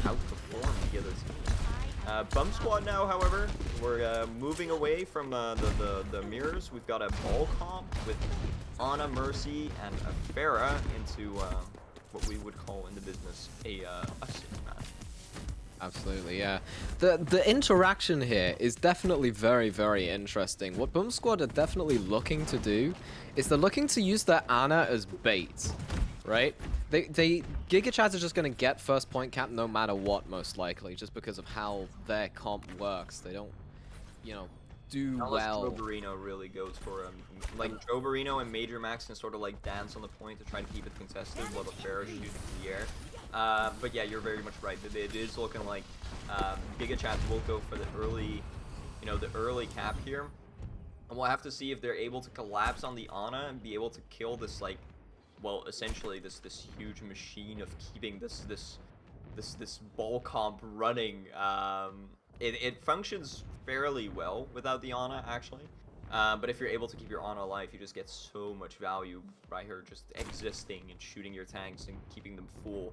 outperform the other team. Bumssquad now, however, we're moving away from the mirrors. We've got a ball comp with Ana, Mercy, and a Pharah into what we would call in the business a six match.
Absolutely, yeah. The interaction here is definitely very, very interesting. What Bumssquad are definitely looking to do is they're looking to use their Ana as bait, right? GigaChads are just going to get first point cap no matter what, most likely, just because of how their comp works. They don't, you know, do
Unless
well.
Drobarino really goes for him. Like, Drobarino and Major Max can sort of like dance on the point to try to keep it contested while the Pharah shoots in the air. But yeah, you're very much right. It is looking like GigaChads will go for the early, you know, the early cap here. And we'll have to see if they're able to collapse on the Ana and be able to kill this, like, well, essentially this huge machine of keeping this ball comp running. It functions fairly well without the Ana, actually. But if you're able to keep your Ana alive, you just get so much value by her just existing and shooting your tanks and keeping them full.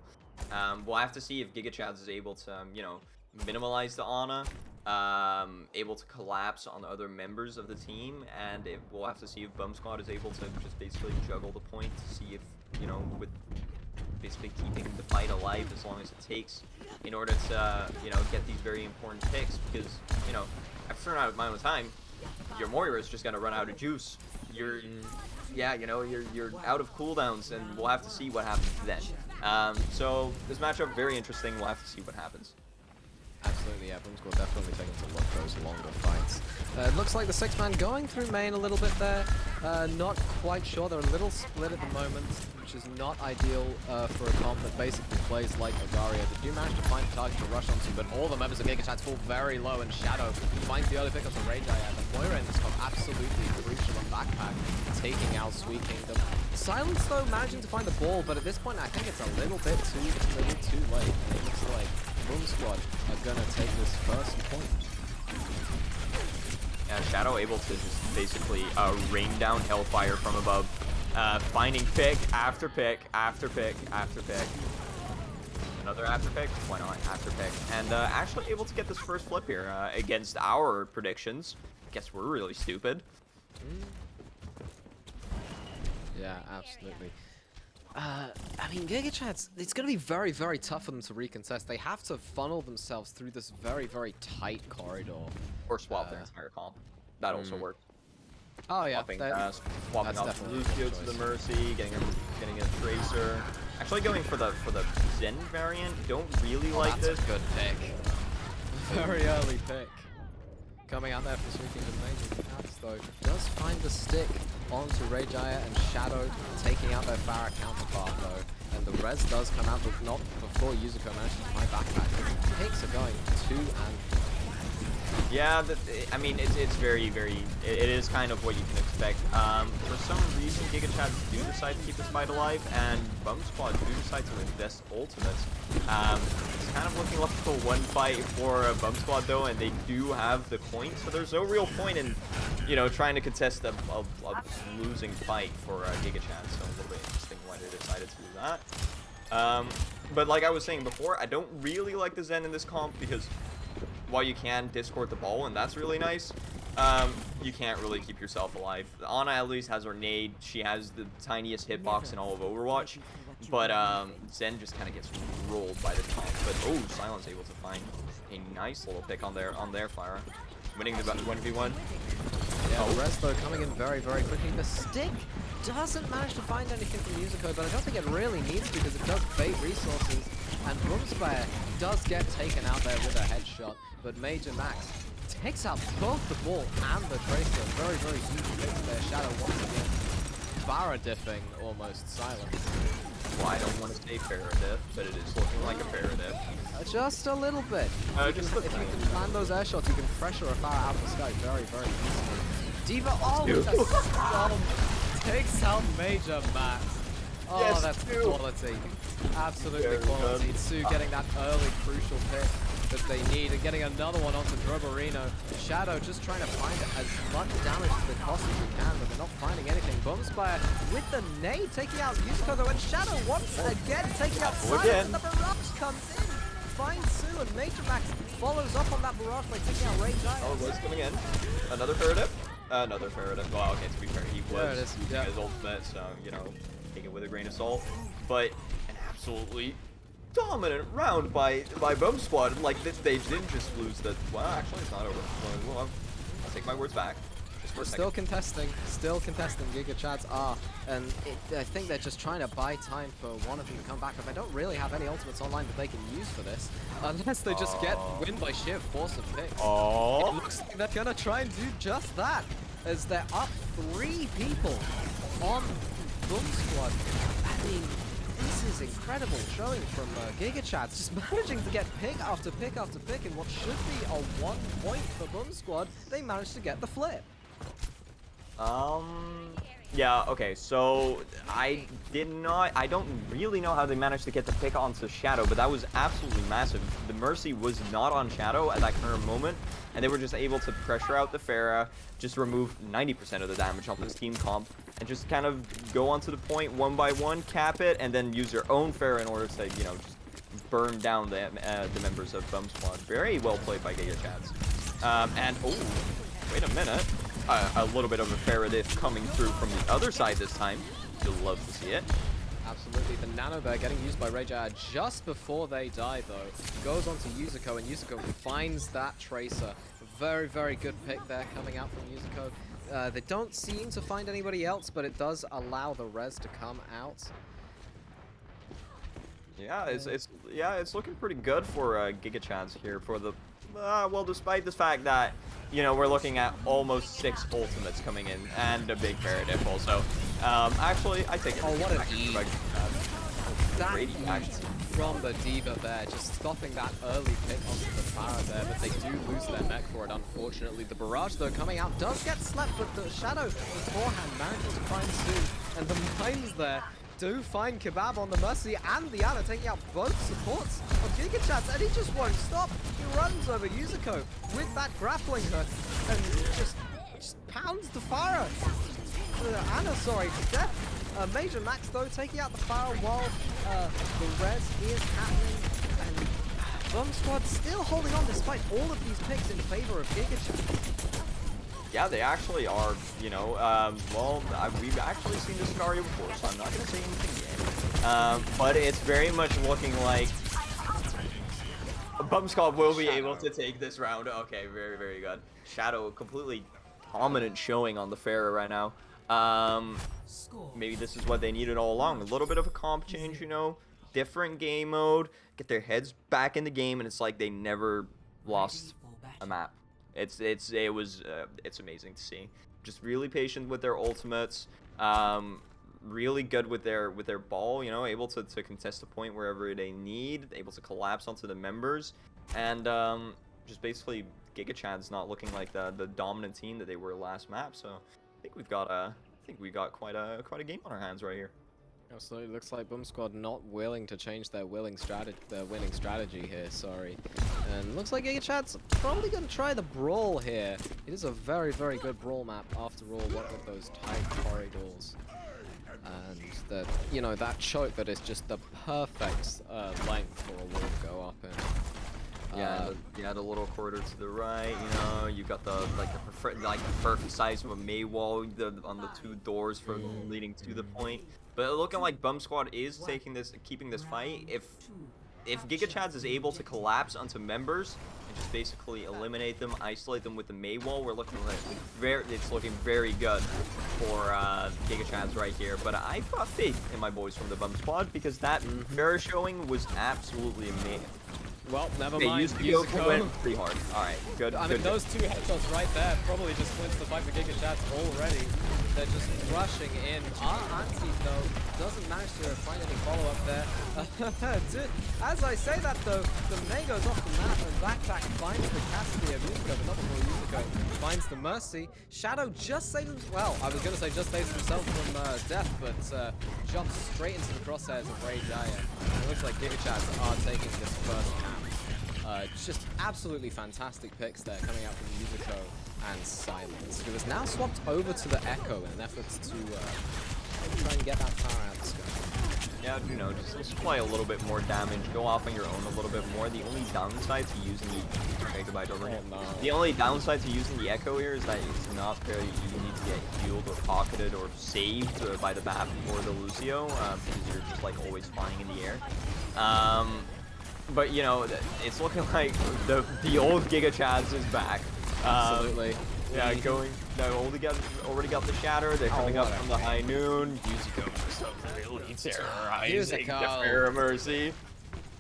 We'll have to see if GigaChads is able to, you know, minimalize the Ana, able to collapse on the other members of the team, and we'll have to see if Bumssquad is able to just basically juggle the point to see if, you know, with basically keeping the fight alive as long as it takes in order to, you know, get these very important picks, because, you know, after a certain amount of time, your Moira is just gonna run out of juice. Yeah, you know, you're out of cooldowns, and we'll have to see what happens then. So this matchup, very interesting. We'll have to see what happens.
Absolutely. absolutely. Yeah, Bumssquad definitely taking to look those longer fights. It looks like the 6-man going through main a little bit there. Not quite sure. They're a little split at the moment, which is not ideal for a comp that basically plays like Agaria. They do manage to find a target to rush onto, but all the members of GigaChads fall very low, and Shadow finds the early pickups of Rage. The Moira in this comp absolutely crucial on backpack, taking out Sweet Kingdom. Silence, though, managing to find the ball, but at this point, I think it's a little bit too late. It looks like Bumssquad are going to take this first point.
Yeah, Shadow able to just basically rain down Hellfire from above, finding pick after pick after pick after pick. Another after pick? Why not? After pick. And actually able to get this first flip here against our predictions. Guess we're really stupid.
Yeah, absolutely. I mean, GigaChads, it's going to be very, very tough for them to recontest. They have to funnel themselves through this very, very tight corridor.
Or swap their entire comp. That also works.
Oh yeah,
Swapping off Lucio to the Mercy, getting a Tracer. Actually going for the Zen variant. Don't really like this.
Good pick. Very early pick. Coming out there for Sweet Kingdom Major. Cats though does find the stick onto Rayjaya and Shadow, taking out their Farah counterpart though. And the res does come out, but not before Yuzuko manages to find backpack. Picks are going 2 and 3.
Yeah, I mean, it's very, it is kind of what you can expect. For some reason, GigaChads do decide to keep this fight alive, and Bumssquad do decide to invest ultimates. It's kind of looking like a one fight for Bumssquad though, and they do have the point, so there's no real point in, you know, trying to contest a losing fight for GigaChads, so a little bit interesting why they decided to do that. But like I was saying before, I don't really like the Zen in this comp, because while you can discord the ball, and that's really nice, you can't really keep yourself alive. Ana at least has her nade, she has the tiniest hitbox in all of Overwatch, but Zen just kind of gets rolled by the comp. But oh, Silence able to find a nice little pick on their fire, winning the 1v1.
Yeah, the rest though coming in very, very quickly. The stick doesn't manage to find anything from Yuzuko, but I don't think it really needs to, because it does bait resources, and Bumssquad does get taken out there with a headshot, but Major Max takes out both the ball and the Tracer. Very, very huge hits there. Shadow once again. Farah diffing almost Silence.
Well, I don't want to say Farah but it is looking like a Farah.
Just a little bit. If you can land those air shots, you can pressure a Farah out of the sky very, very easily. Diva, takes out Major Max. Oh, yes, that's quality. Absolutely quality. Su getting that early crucial pick that they need, and getting another one onto Drobarino. Shadow just trying to find as much damage as they possibly can, but they're not finding anything. Bumssquad with the nade taking out Yuzuko though, and Shadow once again taking out Silence, and the barrage comes in. Finds Su, and Major Max follows up on that barrage by taking out Ray Giant.
Oh, was coming in. Another Farah. Another Farah. Well, okay, to be fair, he was using his ultimate, so, you know, take it with a grain of salt. But an absolutely dominant round by Bumssquad. Like, they didn't just lose the... Well, actually, it's not over. Well, I'll take my words back. Just for a second.
Still contesting. GigaChads are, and I think they're just trying to buy time for one of them to come back. But they don't really have any ultimates online that they can use for this, unless they just win by sheer force of picks. It looks like they're gonna try and do just that, as they're up 3 people on Bumssquad. I mean, this is incredible showing from GigaChads, just managing to get pick after pick after pick in what should be a 1 point for Bumssquad. They managed to get the flip.
Yeah, okay, so I don't really know how they managed to get the pick onto Shadow, but that was absolutely massive. The Mercy was not on Shadow at that current moment, and they were just able to pressure out the Farah, just remove 90% of the damage off this team comp, and just kind of go onto the point 1 by 1, cap it, and then use their own Farah in order to, you know, just burn down the members of Bumssquad. Very well played by GigaChads. And, oh, wait a minute. A little bit of a Farah coming through from the other side this time. You'll love to see it.
Absolutely. The Nano Bear getting used by Rayjaya just before they die, though. Goes on to Yuzuko, and Yuzuko finds that Tracer. Very, very good pick there coming out from Yuzuko. They don't seem to find anybody else, but it does allow the res to come out.
Yeah, it's looking pretty good for GigaChads here for the well, despite the fact that, you know, we're looking at almost 6 ultimates coming in and a big Paradif also. Actually, I take it.
Oh, what an
Actually,
E.
like,
That
great
E
action.
from the D.Va there, just stopping that early pick onto the Pharah there, but they do lose their mech for it, unfortunately. The barrage, though, coming out does get slept, but the Shadow beforehand manages to find Sue, and the mines there do find Kebab on the Mercy and the Ana, taking out both supports of GigaChads, and he just won't stop. He runs over Yuzuko with that grappling hook, and just pounds the Pharah. Ana, sorry, to death. Major Max, though, taking out the Pharah while the res is happening, and Bumssquad still holding on despite all of these picks in favor of GigaChads.
Yeah, they actually are, you know, well, we've actually seen this scenario before, so I'm not going to say anything yet. But it's very much looking like Bumssquad will be able to take this round. Okay, very, very good. Shadow, completely dominant showing on the Pharah right now. Maybe this is what they needed all along. A little bit of a comp change, you know, different game mode, get their heads back in the game, and it's like they never lost a map. It's amazing to see. Just really patient with their ultimates. Really good with their ball, you know, able to contest the point wherever they need, able to collapse onto the members, and just basically GigaChads not looking like the dominant team that they were last map. So I think we got quite a game on our hands right here.
Absolutely, looks like Bumssquad not willing to change their winning strategy here, sorry. And looks like GigaChads probably going to try the Brawl here. It is a very, very good Brawl map after all, what with those tight corridors. And that, you know, that choke that is just the perfect length for a wall to go up in.
Yeah, the little corridor to the right, you know, you got the perfect size of a May wall on the 2 doors for leading to the point. But looking like Bumssquad is keeping this fight. If GigaChads is able to collapse onto members and just basically eliminate them, isolate them with the May wall, we're looking like it's looking very good for GigaChads right here. But I've got faith in my boys from the Bumssquad because that Pharah showing was absolutely amazing.
Well, never mind.
Yuzuko went pretty hard. Alright, good.
I mean, those 2 headshots right there probably just clinched the fight for GigaChads already. They're just rushing in. Our Auntie, though, doesn't manage to find any follow-up there. As I say that, though, the May goes off the map and Backpack finds the Cassidy of Yuzuko, but not before Yuzuko finds the Mercy. Shadow just saves him. Well, I was going to say just saves himself from death, but jumps straight into the crosshairs of Ray Jaya. It looks like GigaChads are taking this first half. Just absolutely fantastic picks there coming out from Yuzuko and Silence, who has now swapped over to the Echo in an effort to maybe try and get that power out of the sky.
Yeah, you know, just supply a little bit more damage, go off on your own a little bit more. The only downside to using the Megabyte over here.
No.
The only downside to using the Echo here is that it's not very easy to get healed or pocketed or saved by the BAP or the Lucio, because you're just like always flying in the air. But you know, it's looking like the old GigaChads is back.
Absolutely.
Yeah, already got the Shatter. They're coming up from the high noon. Yuzuko is so really terrorizing the Pharah Mercy.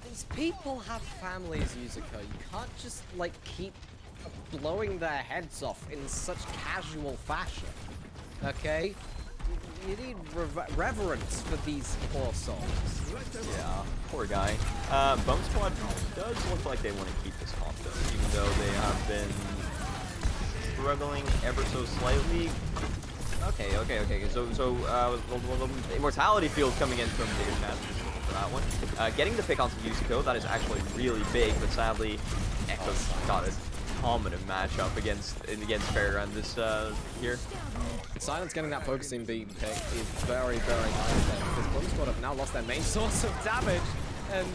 These people have families, Yuzuko. You can't just like keep blowing their heads off in such casual fashion. Okay? You need reverence for these poor souls.
Yeah, poor guy. Bumssquad does look like they want to keep this comp though, even though they have been struggling ever so slightly. Okay. So the Immortality Field coming in from GigaChads for that one. Getting the pick onto Yuzuko, that is actually really big, but sadly, Echo's got a dominant matchup against Pharah and this here.
Silence getting that focusing beam pick is very, very nice there, because Bumssquad have now lost their main source of damage, and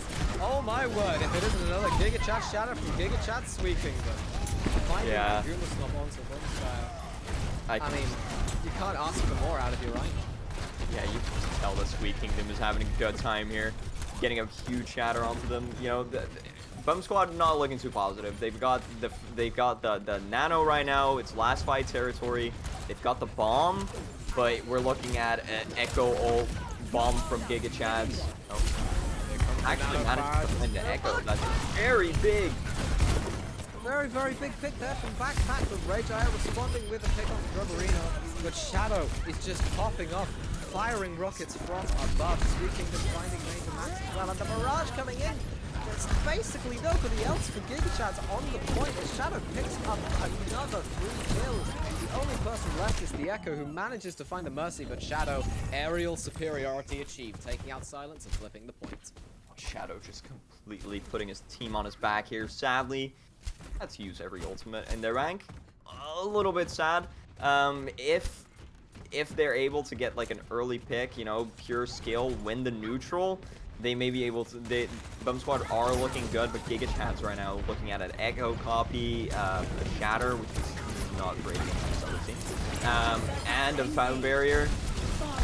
oh my word, if it isn't another GigaChads Shadow from GigaChads sweeping them. Finding
Yeah.
the Snop onto Bumssquad. I mean, you can't ask for more out of your right.
Yeah, you can tell the Sweet Kingdom is having a good time here, getting a huge Shatter onto them. You know, Bumssquad not looking too positive. They've got the Nano right now. It's last fight territory. They've got the bomb, but we're looking at an Echo ult bomb from GigaChads. Oh. Actually managed to find the Echo. That's very big.
very, very big pick there from Backpack, but Rage responding with a pick on Grubberino. But Shadow is just popping off, firing rockets from above. Squeaking and finding Major Max as well. And the barrage coming in. There's basically nobody else for GigaChads on the point as Shadow picks up another 3 kills. The only person left is the Echo, who manages to find the Mercy, but Shadow, aerial superiority achieved, taking out Silence and flipping the point.
Shadow just completely putting his team on his back here. Sadly, had to use every ultimate in their rank. A little bit sad. If they're able to get like an early pick, you know, pure skill, win the neutral, they may be able to. Bumssquad are looking good, but GigaChads right now looking at an Echo copy, a Shatter, which is not great against other teams, and a Found Barrier,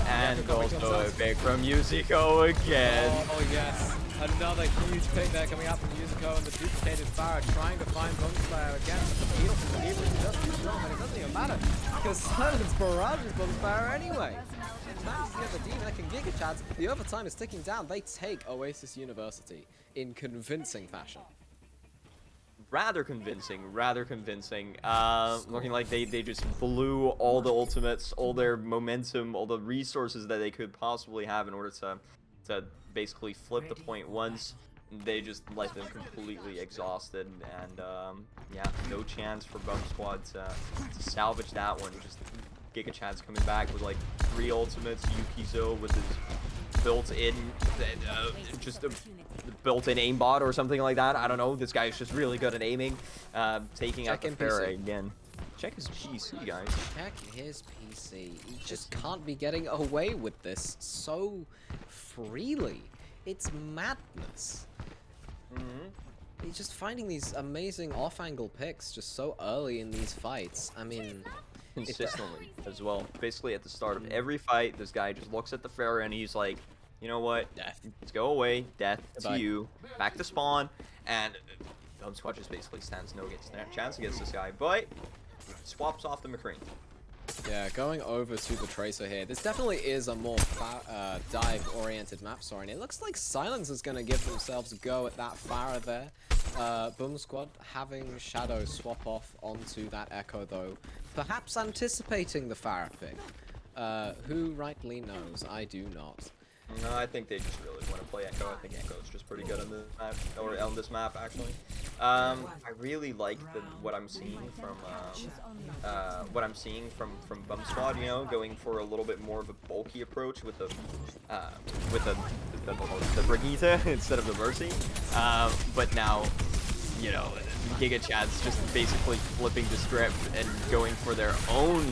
and also a pick from Yuzuko again.
Oh yes, another huge pick there coming out from Yuzuko, and the duplicated Farah trying to find Bumssquad again. The beetle from the Libra just too strong, but it doesn't even matter because Silence barrages Bumssquad anyway. Manages to get the D-Mech and GigaChads. The overtime is ticking down. They take Oasis University in convincing fashion.
Rather convincing. Looking like they just blew all the ultimates, all their momentum, all the resources that they could possibly have in order to basically flip the point once. They just left them completely exhausted, and yeah, no chance for Bumssquad to salvage that one. Just GigaChads coming back with like 3 ultimates, Yukizo with his built-in, just a built-in aimbot or something like that. I don't know. This guy is just really good at aiming. Taking out the Farah again. Check his PC, guys.
Check his PC. He just can't be getting away with this so freely. It's madness. He's just finding these amazing off-angle picks just so early in these fights. I mean,
consistently as well. Basically, at the start of every fight, this guy just looks at the Farah and he's like, you know what?
Death.
Let's go away. Death
Goodbye.
to you. Back to spawn. And Bumssquad just basically stands no chance against this guy, but swaps off the McCree.
Yeah, going over to the Tracer here. This definitely is a more dive-oriented map, sorry. And it looks like Silence is going to give themselves a go at that Farah there. Bumssquad having Shadow swap off onto that Echo, though. Perhaps anticipating the Farah pick. Who rightly knows? I do not.
No, I think they just really want to play Echo. I think Echo's just pretty good on this map, or on this map actually. I really like what I'm seeing from Bumssquad. You know, going for a little bit more of a bulky approach with the Brigitte instead of the Mercy. But now, you know, GigaChads just basically flipping the script and going for their own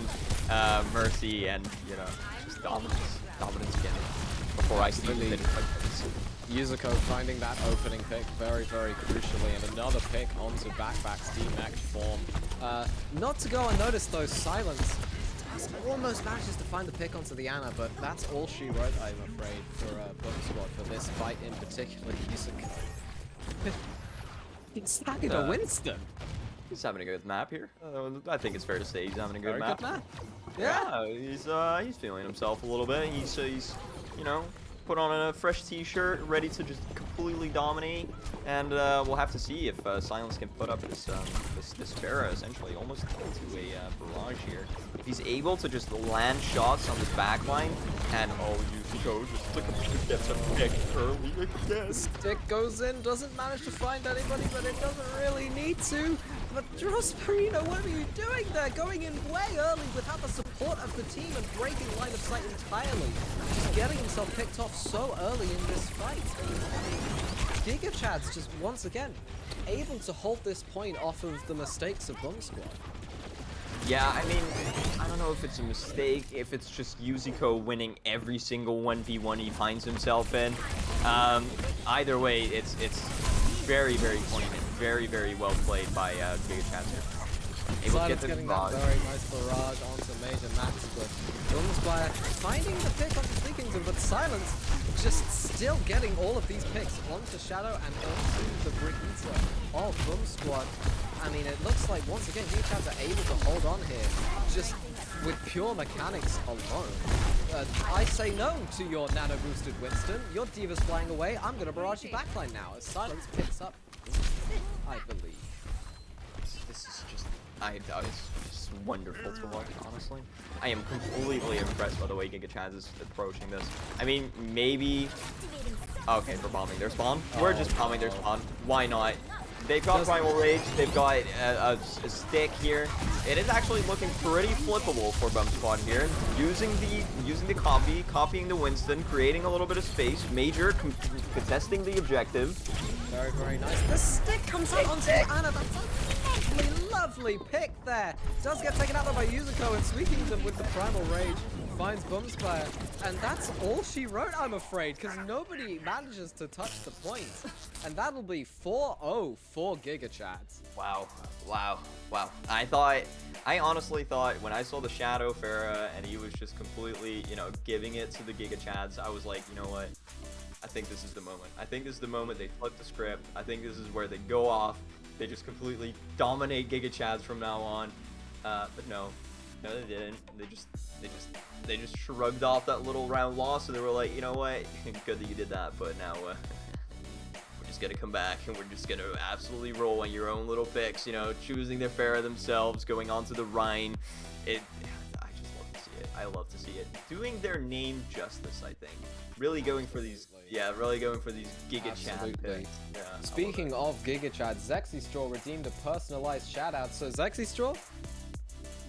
Mercy, and you know, just dominance again. Before I see
really, Yuzuko finding that opening pick very, very crucially, and another pick onto Backpack's D-Mech form. Not to go unnoticed though, Silence almost manages to find the pick onto the Ana, but that's all she wrote, I'm afraid, for Bumssquad for this fight in particular. Yuzuko. He's having a Winston.
He's having a good map here. I think it's fair to say he's having a good
Very
map.
good map.
Yeah, he's feeling himself a little bit. He's you know, put on a fresh t-shirt, ready to just completely dominate, and we'll have to see if Silence can put up this Farah, essentially almost into a barrage here. If he's able to just land shots on this backline, and Yuzuko just gets a pick early again.
Stick goes in, doesn't manage to find anybody, but it doesn't really need to. But Marino, what are you doing there? Going in way early without the support of the team and breaking line of sight entirely. Just getting himself picked off so early in this fight. GigaChads just once again able to hold this point off of the mistakes of Bumssquad.
Yeah, I mean, I don't know if it's a mistake, if it's just Yuzuko winning every single 1v1 he finds himself in. Either way, it's very, very poignant, very, very well played by GigaChads here. Able to get the
getting that very nice barrage onto Major Max, but Bumssquad finding the pick onto Sleekington, but Silence just still getting all of these picks onto Shadow and onto the Brigitte of Bumssquad. I mean, it looks like once again GigaChads are able to hold on here just with pure mechanics alone. I say no to your nano boosted Winston. Your Diva's flying away. I'm gonna barrage you backline now as Silence picks up, I believe.
this is just, it's just wonderful to watch, honestly. I am completely impressed by the way GigaChads is approaching this. I mean, maybe... Okay, we're bombing their spawn. We're just bombing their spawn. Why not? They've got Primal Rage, they've got a stick here. It is actually looking pretty flippable for Bumssquad here. Using the copying the Winston, creating a little bit of space. Major contesting the objective.
Very, very nice. The stick comes out onto Anna. That's a lovely, lovely pick there. Does get taken out though by Yuzuko, and Sweetington with the Primal Rage finds Bumssquad. And that's all she wrote, I'm afraid, because nobody manages to touch the point. And that'll be 4-0 for GigaChads.
Wow. I honestly thought when I saw the Shadow Pharah and he was just completely, you know, giving it to the GigaChads, I was like, you know what? I think this is the moment. I think this is the moment they flip the script. I think this is where they go off. They just completely dominate GigaChads from now on. But no, they didn't. They just shrugged off that little round loss, and they were like, you know what? Good that you did that, but now we're just gonna come back and we're just gonna absolutely roll on your own little picks. You know, choosing their Pharah themselves, going onto the Rhine. I just love to see it. I love to see it. Doing their name justice, I think. Really going for these. Yeah, really going for these GigaChad picks. Yeah,
speaking of GigaChad, Zexistraw redeemed a personalized shout-out. So Zexistraw,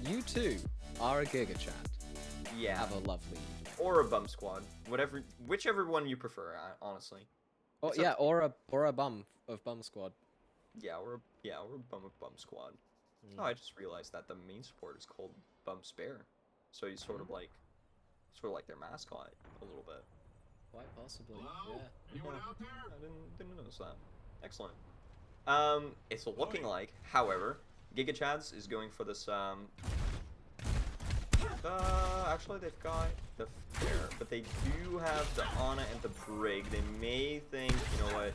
you too are a GigaChad.
Yeah.
Have a lovely evening.
Or a Bumssquad. Whichever one you prefer, honestly.
Oh, yeah, or a bum of Bumssquad.
Yeah, or a bum of Bumssquad. Oh, I just realized that the main support is called Bumspare. So he's sort of like their mascot a little bit.
Quite possibly.
Hello?
Yeah.
Anyone out there?
I didn't notice that. Excellent. It's looking like, however, GigaChads is going for this actually they've got the Fair, but they do have the Ana and the Brig. They may think, you know what?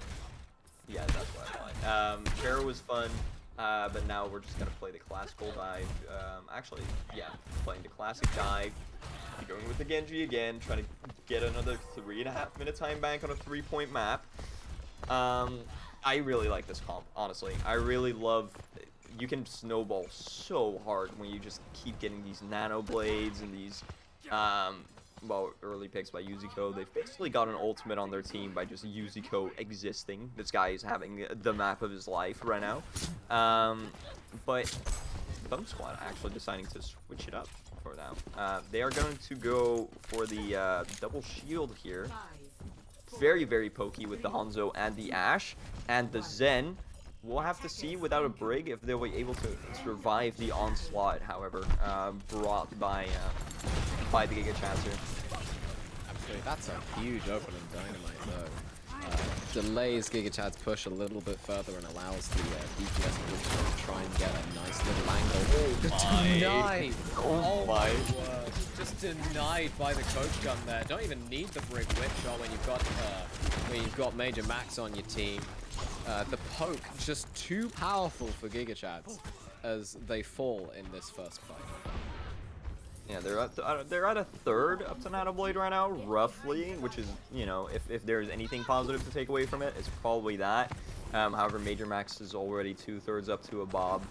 Yeah, that's what I thought. Fair was fun, but now we're just gonna play the classical dive. Actually, yeah, playing the classic dive. Going with the Genji again, trying to get another 3.5-minute time bank on a 3-point map. I really like this comp, honestly. I really love... You can snowball so hard when you just keep getting these nano blades and these, well, early picks by Yuzuko. They've basically got an ultimate on their team by just Yuzuko existing. This guy is having the map of his life right now. But Bumssquad actually deciding to switch it up for now. They are going to go for the double shield here. Very, very pokey with the Hanzo and the Ashe and the Zen. We'll have to see without a Brig if they'll be able to survive the onslaught, however, brought by the GigaChads here.
Absolutely, that's a huge opening dynamite though. Delays GigaChad's push a little bit further and allows the DPS to try and get a nice little angle. Denied!
Oh my
word. Just denied by the coach gun there. Don't even need the Brig whip shot when you've got Major Max on your team. The poke just too powerful for GigaChads as they fall in this first fight.
Yeah, they're at a third up to Nano Blade right now, roughly, which is, you know, if there's anything positive to take away from it, it's probably that. However, Major Max is already 2/3 up to a Bob.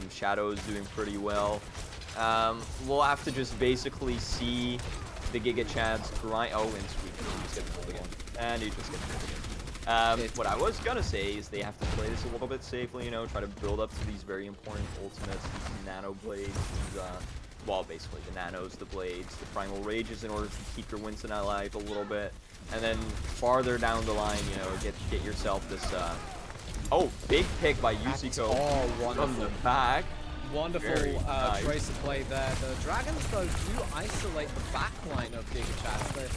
Shadow is doing pretty well. We'll have to just basically see the GigaChads grind. Oh, and Sweet, he just gets pulled again, and he just gets pulled again. What I was gonna say is they have to play this a little bit safely, you know, try to build up to these very important ultimates, these Nano Blades, these, well, basically the nanos, the blades, the primal rages in order to keep your Winston alive a little bit. And then farther down the line, you know, get yourself this, oh, big pick by Yuzuko from the back.
Wonderful trace of play there. The Dragons, though, do isolate the backline of GigaChads. They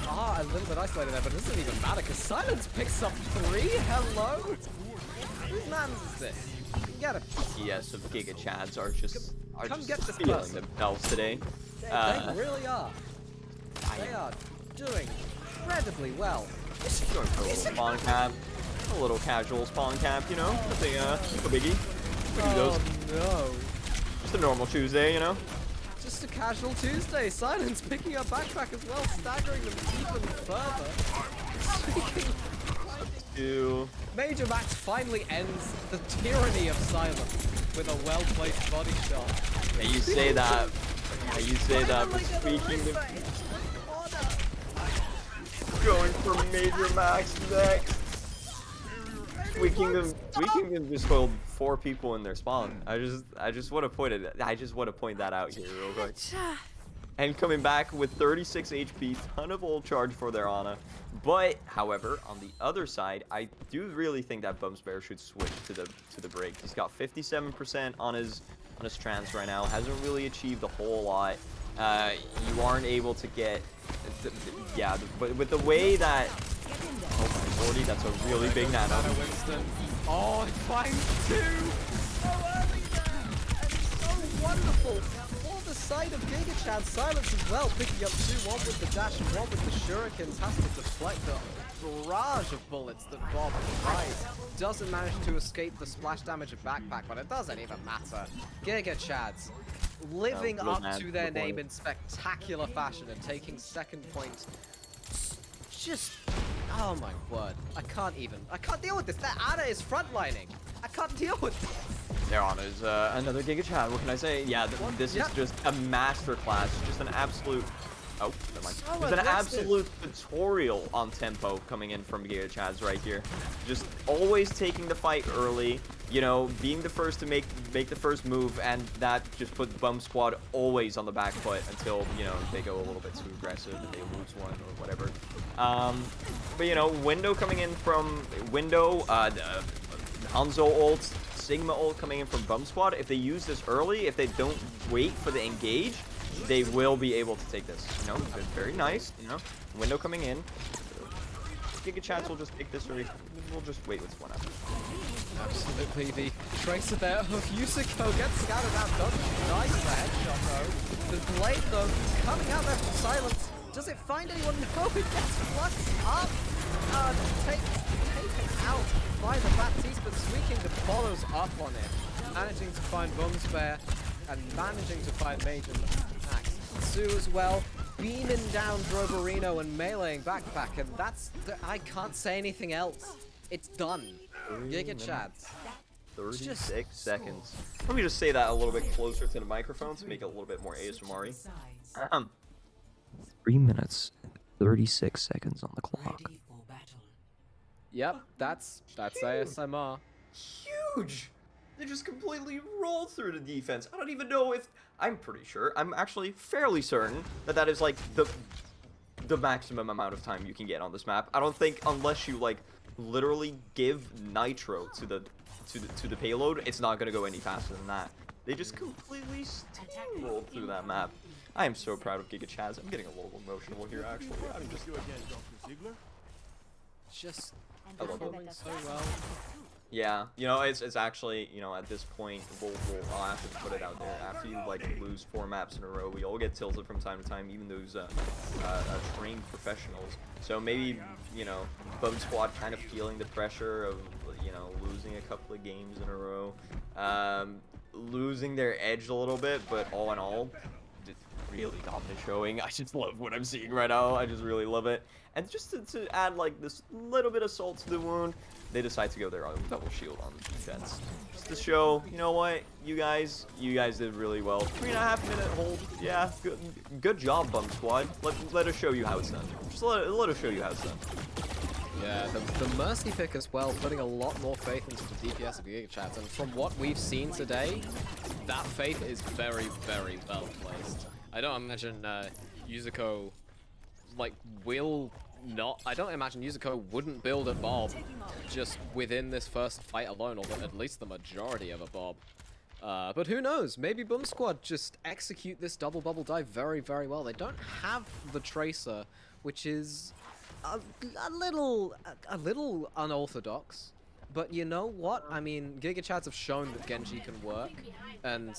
are a little bit isolated there, but it doesn't even matter because Silence picks up 3. Hello? Whose man's is this? Get him.
Yes, of GigaChads are just
get this
feeling
person.
themselves today.
They really are. They are doing incredibly well.
Going for a little spawn cap, a little casual spawn cap, you know, nothing, a biggie. We do those.
No.
Just a normal Tuesday, you know.
Just a casual Tuesday. Silence picking up backtrack as well, staggering them even further. Speaking
2.
Major Max finally ends the tyranny of silence with a well-placed body shot.
Yeah, you say that. Yeah, you say that, but speaking of going for Major Max next. Tweaking them just killed 4 people in their spawn. I just want to point that out here real quick. And coming back with 36 HP, ton of ult charge for their Ana. But, however, on the other side, I do really think that Bumssquad should switch to the break. He's got 57% on his trance right now. Hasn't really achieved a whole lot. You aren't able to get, but with the way that, oh my 40, that's a really big nano.
Winston. Oh, it finds 2 so early there, and so wonderful. For the side of GigaChads, silence as well, picking up 2, one with the dash and one with the shurikens, has to deflect the barrage of bullets that Bob tries. Doesn't manage to escape the splash damage of backpack, but it doesn't even matter. GigaChads living up to their name in spectacular fashion and taking second point. Just, oh my word, I can't deal with this. Their Ana is frontlining. I can't deal with this.
Their Ana is another GigaChad. What can I say? Yeah, this is just a masterclass. Just an absolute. Oh, never mind.
So
There's an absolute tutorial on tempo coming in from GigaChads right here. Just always taking the fight early, you know, being the first to make the first move, and that just puts Bumssquad always on the back foot until, you know, they go a little bit too aggressive and they lose one or whatever. But you know, Window coming in from Window, Hanzo ult, Sigma ult coming in from Bumssquad. If they use this early, if they don't wait for the engage, they will be able to take this. You know, very nice. You know, Window coming in. GigaChads will just take this, or we'll just wait with this one out.
Absolutely, the tracer there of Yusuko gets scattered out. Nice the headshot though. The blade though coming out there from silence. Does it find anyone? No, it gets fluxed up. Taken out by the Baptiste, but Sweeking follows up on it, managing to find Bumssquad and managing to find Major Max. Sue as well, beaming down Droverino and meleeing Backpack, and I can't say anything else. It's done. GigaChads.
36 seconds. Let me just say that a little bit closer to the microphone to make it a little bit more ASMR-y. 3 minutes and 36 seconds on the clock.
Yep, that's ASMR.
Huge! They just completely rolled through the defense. I don't even know if... I'm pretty sure. I'm actually fairly certain that is like the maximum amount of time you can get on this map. I don't think, unless you like literally give nitro to the payload, it's not gonna go any faster than that. They just completely steamrolled through that map. I am so proud of GigaChads. I'm getting a little emotional here, actually. I'm just
performing so well.
Yeah, you know, it's actually, you know, at this point, I'll have to put it out there. After you, like, lose 4 maps in a row, we all get tilted from time to time, even those trained professionals. So maybe, you know, Bumssquad kind of feeling the pressure of, you know, losing a couple of games in a row. Losing their edge a little bit, but all in all, really dominant showing. I just love what I'm seeing right now. I just really love it. And just to add like this little bit of salt to the wound, they decide to go there on double shield on the defense. Just to show, you know what, you guys did really well. 3.5 minute hold. Yeah, good job, Bumssquad. Let us show you how it's done. Just let us show you how it's done.
Yeah, the Mercy pick as well, putting a lot more faith into the DPS of GigaChads, and from what we've seen today, that faith is very, very well placed. I don't imagine Yuzuko, like, I don't imagine Yuzuko wouldn't build a Bob just within this first fight alone, or at least the majority of a Bob. But who knows? Maybe Bumssquad just execute this double bubble dive very, very well. They don't have the Tracer, which is a little unorthodox. But you know what? I mean, GigaChads have shown that Genji can work, and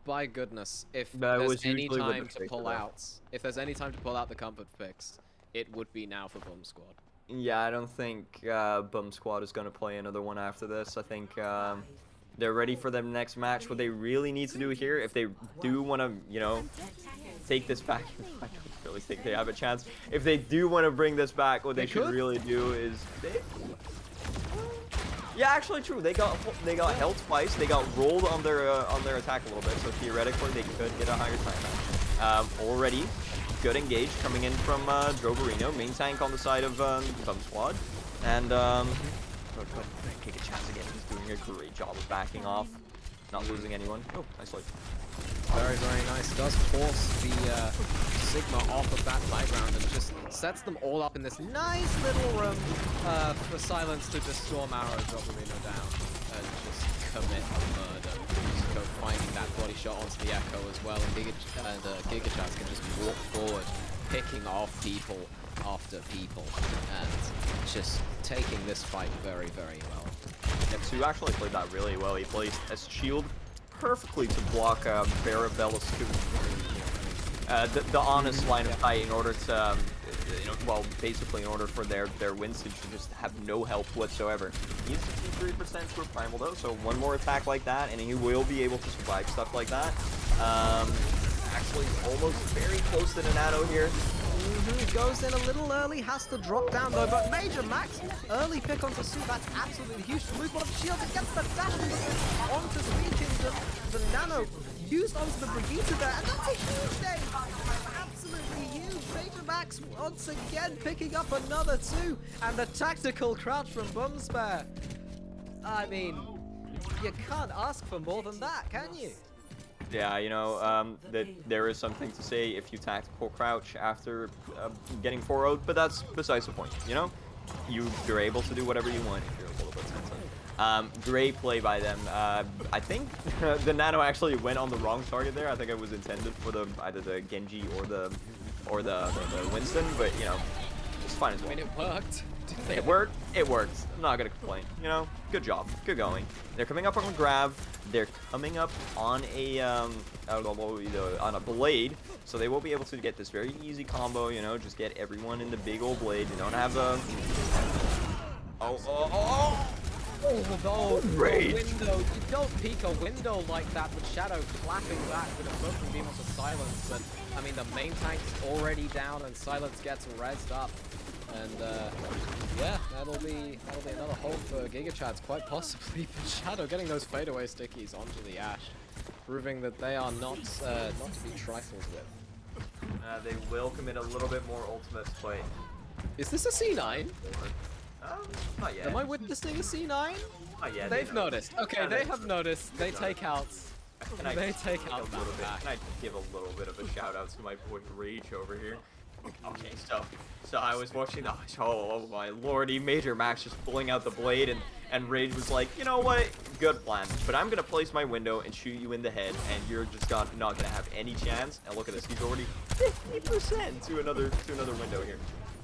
by goodness, if there's any time to pull out, the comfort fix, it would be now for Bumssquad.
Yeah, I don't think Bumssquad is going to play another one after this. I think they're ready for their next match. What they really need to do here, if they do want to, you know, take this back, I don't really think they have a chance. If they do want to bring this back, what they should really do is Yeah, actually true. They got held twice. They got rolled on their attack a little bit, so theoretically they could get a higher timeout. Already, good engage coming in from Droverino, main tank on the side of Bumssquad, and GigaChads again. He's doing a great job of backing off, not losing anyone. Oh, nice light.
Very, very nice. Does force the Sigma off of that playground and just sets them all up in this nice little room for Silence to just storm arrow Droverino down and just commit a murder. Just go finding that body shot onto the Echo as well, and GigaChads can just walk forward, picking off people after people, and just taking this fight very, very well.
And Sue actually played that really well. He placed a shield perfectly to block Barabella's the honest line of sight in order to, well, basically in order for their Winston to just have no help whatsoever. He's 63% to a primal though, so one more attack like that, and he will be able to survive stuff like that. Actually, almost very close to the Nano here.
Goes in a little early, has to drop down though, but Major Max, early pick onto Sue, that's absolutely huge. Move on shield, it gets the dash onto Speaking, the Nano used onto the Brigitte there, and that's a huge name! Absolutely huge. Major Max once again picking up another 2, and the tactical crouch from Bumspare. I mean, you can't ask for more than that, can you?
Yeah, that there is something to say if you tactical crouch after getting 4-0'd, but that's besides the point, You're able to do whatever you want if you're a little bit tempted. Great play by them. I think the Nano actually went on the wrong target there. I think it was intended for either the Genji or the Winston, but, it's fine as well.
I mean, it worked.
It worked. It worked. I'm not gonna complain. Good job. Good going. They're coming up on a grab. They're coming up on on a blade, so they will be able to get this very easy combo. Just get everyone in the big old blade. They don't have the.
Great. Window. You don't peek a window like that with Shadow clapping back with a broken beam onto Silence, and I mean the main tank's already down and Silence gets rezzed up. And yeah, that'll be another hold for GigaChads, quite possibly. But Shadow getting those fadeaway stickies onto the Ash, proving that they are not to be trifled with.
They will commit a little bit more ultimates, but
is this a C9?
Not yet.
Am I witnessing a C9?
Not yet.
They've noticed. Okay, they have noticed. They take out. They take out
a little bit. Can I give a little bit of a shout out to my boy Rage over here? Okay, so I was watching the oh my lordy, Major Max just pulling out the blade, and Rage was like, you know what, good plan, but I'm gonna place my window and shoot you in the head, and you're just not gonna have any chance. And look at this, he's already 50% to another window here,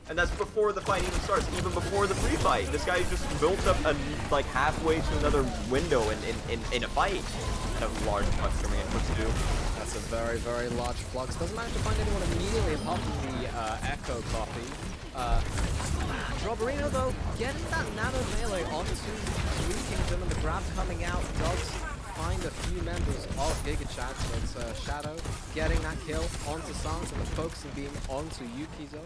and that's before the fight even starts, even before the pre-fight. This guy just built up like halfway to another window in a fight. And a large punch coming in. What to do?
That's a very, very large flux. Doesn't manage to find anyone immediately apart from the Echo copy. Droverino, though, getting that Nano melee onto Kingdom, and the grab coming out does find a few members of GigaChads. So it's Shadow getting that kill onto Sans and the focusing beam onto Yukizo.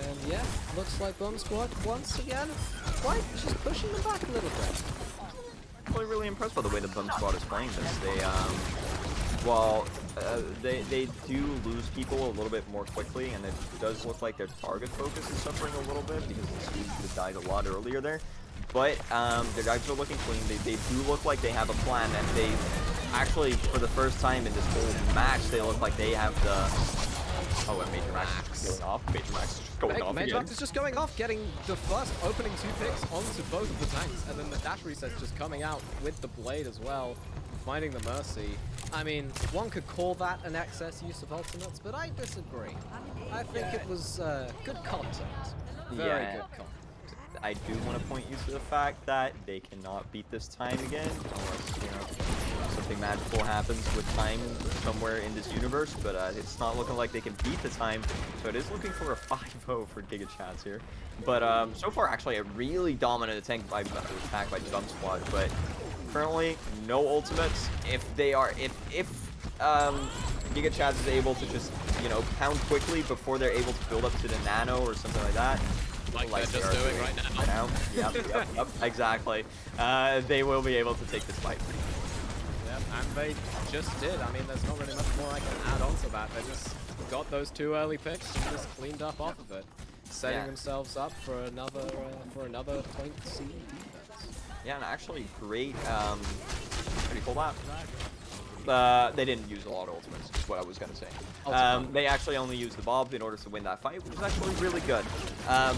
And yeah, looks like Bumssquad once again, quite just pushing them back a little bit.
Really impressed by the way the Bumssquad is playing this. They do lose people a little bit more quickly, and it does look like their target focus is suffering a little bit because the Swedes died a lot earlier there. But their dives are looking clean. They do look like they have a plan, and they actually, for the first time in this whole match, they look like they have the. Oh, and Major Max is going off. Major Max is just going off
Major Max is just going off, getting the first opening 2 picks onto both of the tanks, and then the dash reset's just coming out with the blade as well, finding the Mercy. I mean, one could call that an excess use of ultimates, but I disagree. I think it was good content. Very good content.
I do want to point you to the fact that they cannot beat this time again, unless, something magical happens with time somewhere in this universe, but it's not looking like they can beat the time, so it is looking for a 5-0 for GigaChads here. But so far, actually, a really dominant attack by Bumssquad, but currently, no ultimates. If GigaChads is able to just, pound quickly before they're able to build up to the Nano or something like that,
like they're just doing right now.
for now. Yep, exactly. They will be able to take this fight.
Yep, and they just did. I mean, there's not really much more I can add on to that. They just got those 2 early picks and just cleaned up off of it, setting themselves up for another point C defense.
Yeah, and actually great. How do you call that? They didn't use a lot of ultimates, is what I was gonna say. They actually only used the Bob in order to win that fight, which is actually really good.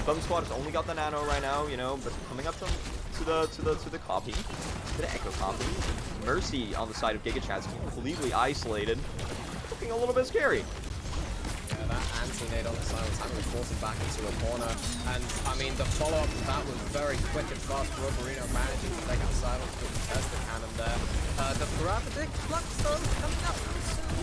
Bumssquad has only got the Nano right now, you know, but coming up to the copy, to the Echo copy. Mercy on the side of GigaChads, completely isolated, looking a little bit scary.
Yeah, that anti-nade on the silence having to force him back into a corner. And, I mean, the follow-up to that was very quick and fast. Roborino managing to take out silence with the Tesla cannon there. The Gravity Flux, though, coming up soon.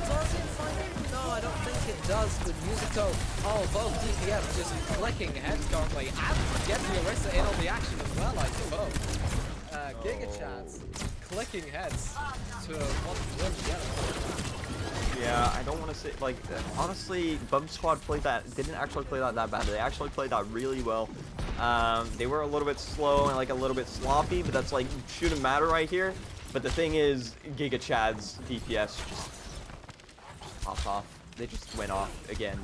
Does it find it? No, I don't think it does with Musico. Oh, both DPS just clicking heads currently. And getting Orisa in on the action as well, I suppose. GigaChads clicking heads to one yet.
Yeah, I don't want to say, like, honestly, Bumssquad didn't actually play that bad. They actually played that really well. They were a little bit slow and, like, a little bit sloppy, but that's, like, shouldn't matter right here. But the thing is, GigaChad's DPS just popped off. They just went off again.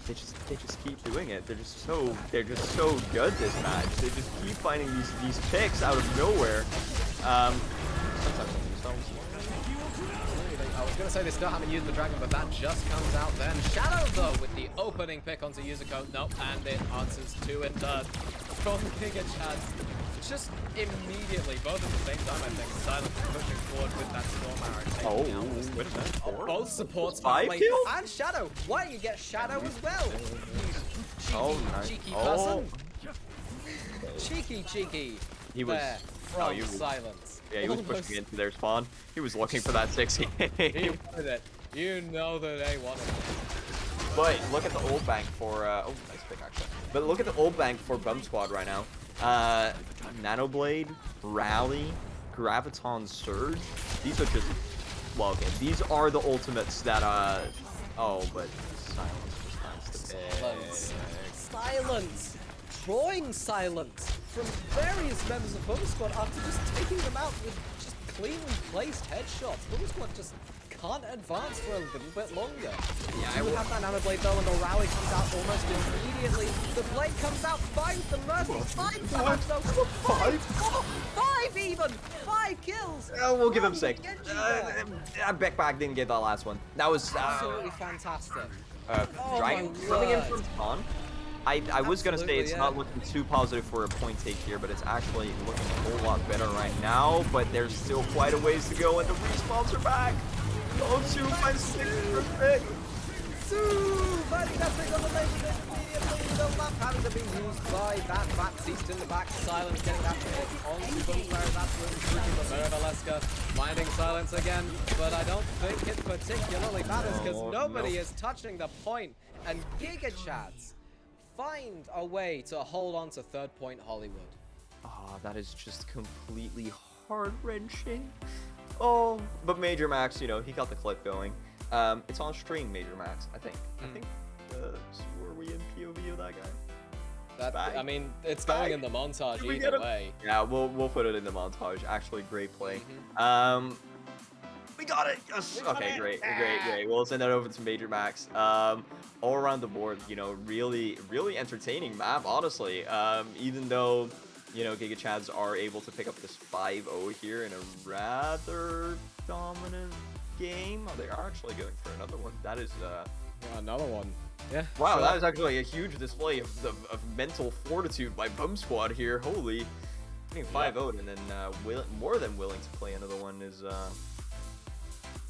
They just keep doing it. They're just so good this match. They just keep finding these picks out of nowhere. Sometimes
I was going to say they still haven't used the dragon, but that just comes out then. Shadow, though, with the opening pick onto Yuzuko. Nope, and it answers 2 in third from GigaChads. Just immediately, both at the same time, I think, Silent pushing forward with that Storm Arrow. Taking out this
wait a minute.
both supports
5 kills?
and Shadow. Why don't you get Shadow as well? Cheeky
Oh.
person. Cheeky.
He was.
There, from Silence.
Yeah, he was pushing into their spawn. He was looking for that 6 hit.
He wanted it. You know that they wanted it.
But look at the ult bank for oh, nice pick actually. But look at the ult bank for Bumssquad right now. Nanoblade, Rally, Graviton Surge. These are just, well, okay, these are the ultimates that oh, but Silence just finds the pick.
Silence! Drawing silence from various members of Bumssquad after just taking them out with just cleanly placed headshots. Bumssquad just can't advance for a little bit longer. Yeah, I will have that Nanoblade though, and the rally comes out almost immediately. The blade comes out, finds the Mercy, finds the match though. 5 even! 5 kills!
We'll give him 6. Beckback didn't get that last one. That was
absolutely fantastic.
Dragon coming in from spawn. I was gonna say it's not looking too positive for a point take here, but it's actually looking a whole lot better right now. But there's still quite a ways to go, and the respawns are back. Oh, Sue finds 6 first pick.
Sue finding that pick on the lane immediately. The lap having to be used by that Baptiste in the back. Silence getting that pick on Bumssquad. Absolutely freaking the Mervaleska. Finding Silence again, but I don't think it particularly matters because nobody is touching the point, and GigaChads find a way to hold on to 3rd point Hollywood.
Ah, that is just completely heart-wrenching. Oh, but Major Max, you know, he got the clip going. It's on stream, Major Max, I think. Were we in POV of that guy?
I mean, it's going in the montage either way.
Yeah, we'll put it in the montage. Actually, great play. We got it! Yes! Okay, great. We'll send that over to Major Max. All around the board, you know, really entertaining map, honestly. Even though, you know, GigaChads are able to pick up this 5-0 here in a rather dominant game. Oh, they are actually going for another one. That is,
another one. Yeah.
Wow, sure. That is actually a huge display of mental fortitude by Bumssquad here. Holy. Getting 5-0 and then more than willing to play another one is,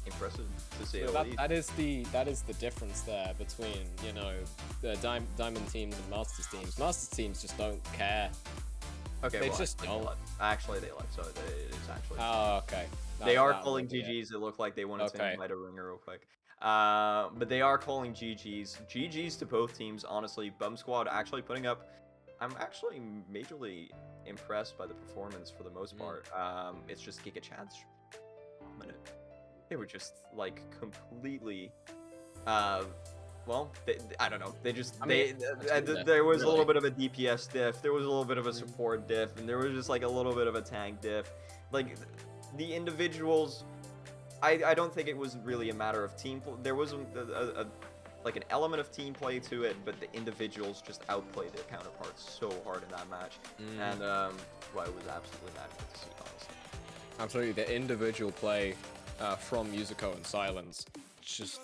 impressive to say the least.
That is the difference there between, you know, the Diamond teams and Masters teams. Masters teams just don't care.
Okay,
they just don't.
Actually, they left, so it's actually.
Oh, okay.
They are calling GGs. It looked like they wanted to invite a ringer real quick. But they are calling GGs. GGs to both teams. Honestly, Bumssquad actually putting up. I'm actually majorly impressed by the performance for the most part. It's just GigaChads dominant. They were just like completely well, I don't know. They just
I mean,
there was a
really.
little bit of a DPS diff. There was a little bit of a support diff, and there was just like a little bit of a tank diff. Like the individuals, I don't think it was really a matter of team. There was like an element of team play to it, but the individuals just outplayed their counterparts so hard in that match, and well, it was absolutely magical to see, honestly.
Absolutely, the individual play from Musico and Silence, just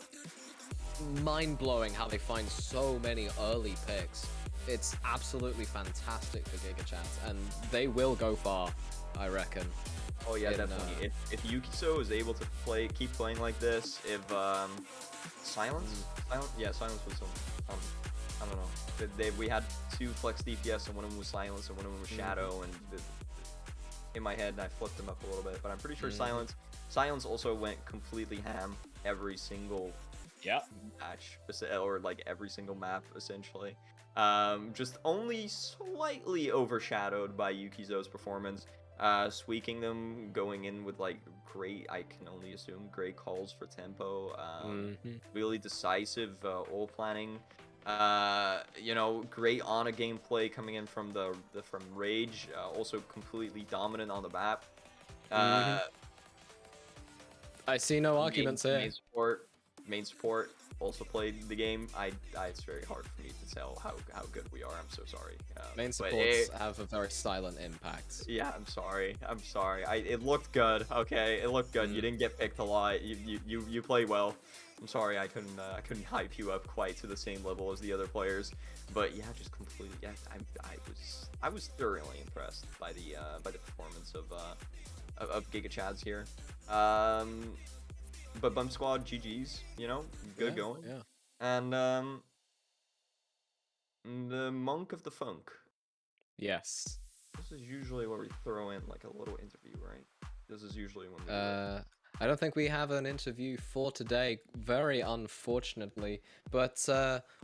mind-blowing how they find so many early picks. It's absolutely fantastic for GigaChads, and they will go far, I reckon.
Oh yeah, definitely. If Yukiso is able to keep playing like this, if Silence was some, I don't know. We had 2 flex DPS, and one of them was Silence, and one of them was Shadow, and in my head, I flipped them up a little bit, but I'm pretty sure Silence also went completely ham every single match, or like every single map, essentially. Just only slightly overshadowed by Yukizo's performance. Squeaking them, going in with like great, I can only assume, great calls for tempo, really decisive ult planning, you know, great Ana gameplay coming in from from Rage, also completely dominant on the map.
I see no arguments here.
Main support also played the game. It's very hard for me to tell how good we are. I'm so sorry.
Main supports have a very silent impact.
Yeah, I'm sorry. It looked good. Okay, it looked good. You didn't get picked a lot. You played well. I'm sorry, I couldn't hype you up quite to the same level as the other players. But yeah, just completely. Yeah, I was thoroughly impressed by the performance of GigaChads here. But Bumssquad, GG's, you know, good going.
Yeah.
And the Monk of the Funk.
Yes.
This is usually where we throw in like a little interview, right? This is usually when we
I don't think we have an interview for today, very unfortunately. But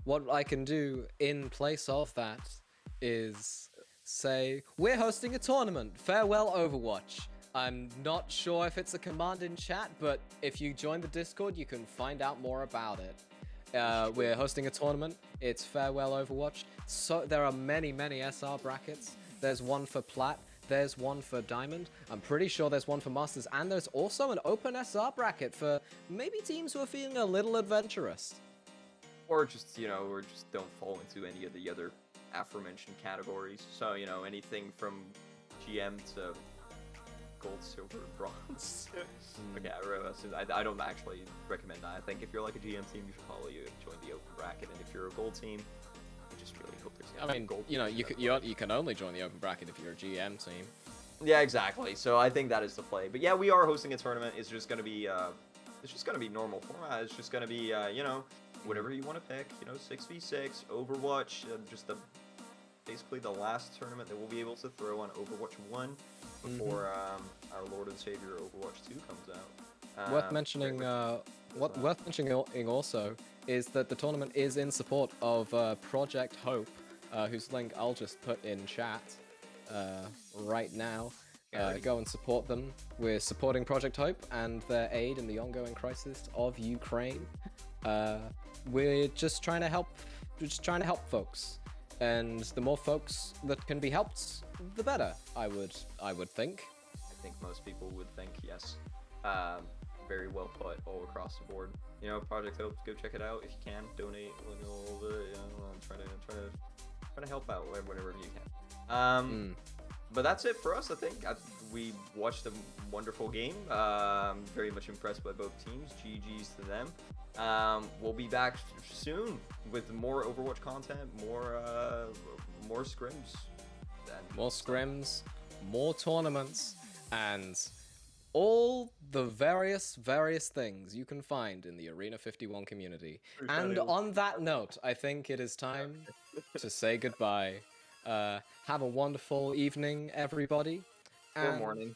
what I can do in place of that is say, we're hosting a tournament. Farewell, Overwatch. I'm not sure if it's a command in chat, but if you join the Discord, you can find out more about it. We're hosting a tournament. It's Farewell Overwatch. So there are many SR brackets. There's one for Plat. There's one for Diamond. I'm pretty sure there's one for Masters. And there's also an open SR bracket for maybe teams who are feeling a little adventurous.
Or just, you know, or just don't fall into any of the other aforementioned categories. So, you know, anything from GM to gold, silver, bronze. Okay, I don't actually recommend that. I think if you're like a GM team, you should probably join the open bracket, and if you're a gold team, I just really hope there's.
I mean,
gold
you know, you can only join the open bracket if you're a GM team.
Yeah, exactly. So I think that is the play. But yeah, we are hosting a tournament. It's just gonna be normal format. It's just gonna be you know, whatever you want to pick. You know, 6v6 Overwatch. Basically the last tournament that we'll be able to throw on Overwatch 1 before our Lord and Savior Overwatch 2 comes out.
Worth mentioning also is that the tournament is in support of Project Hope, whose link I'll just put in chat right now. Go and support them. We're supporting Project Hope and their aid in the ongoing crisis of Ukraine. We're just trying to help. We're just trying to help folks. And the more folks that can be helped, the better, I would think.
I think most people would think, yes. Very well put all across the board. You know, Project Hope, go check it out if you can. Donate a little bit, you know, try to help out whenever you can. But that's it for us, I think. We watched a wonderful game. Very much impressed by both teams. GG's to them. We'll be back soon with more Overwatch content, more scrims.
More scrims, more tournaments, and all the various things you can find in the Arena 51 community. And on that note, I think it is time to say goodbye. Have a wonderful evening, everybody.
Or morning.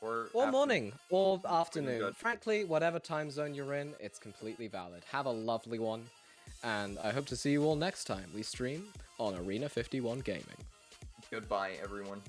Or
morning, or afternoon. Frankly, whatever time zone you're in, it's completely valid. Have a lovely one, and I hope to see you all next time we stream on Arena 51 Gaming.
Goodbye, everyone.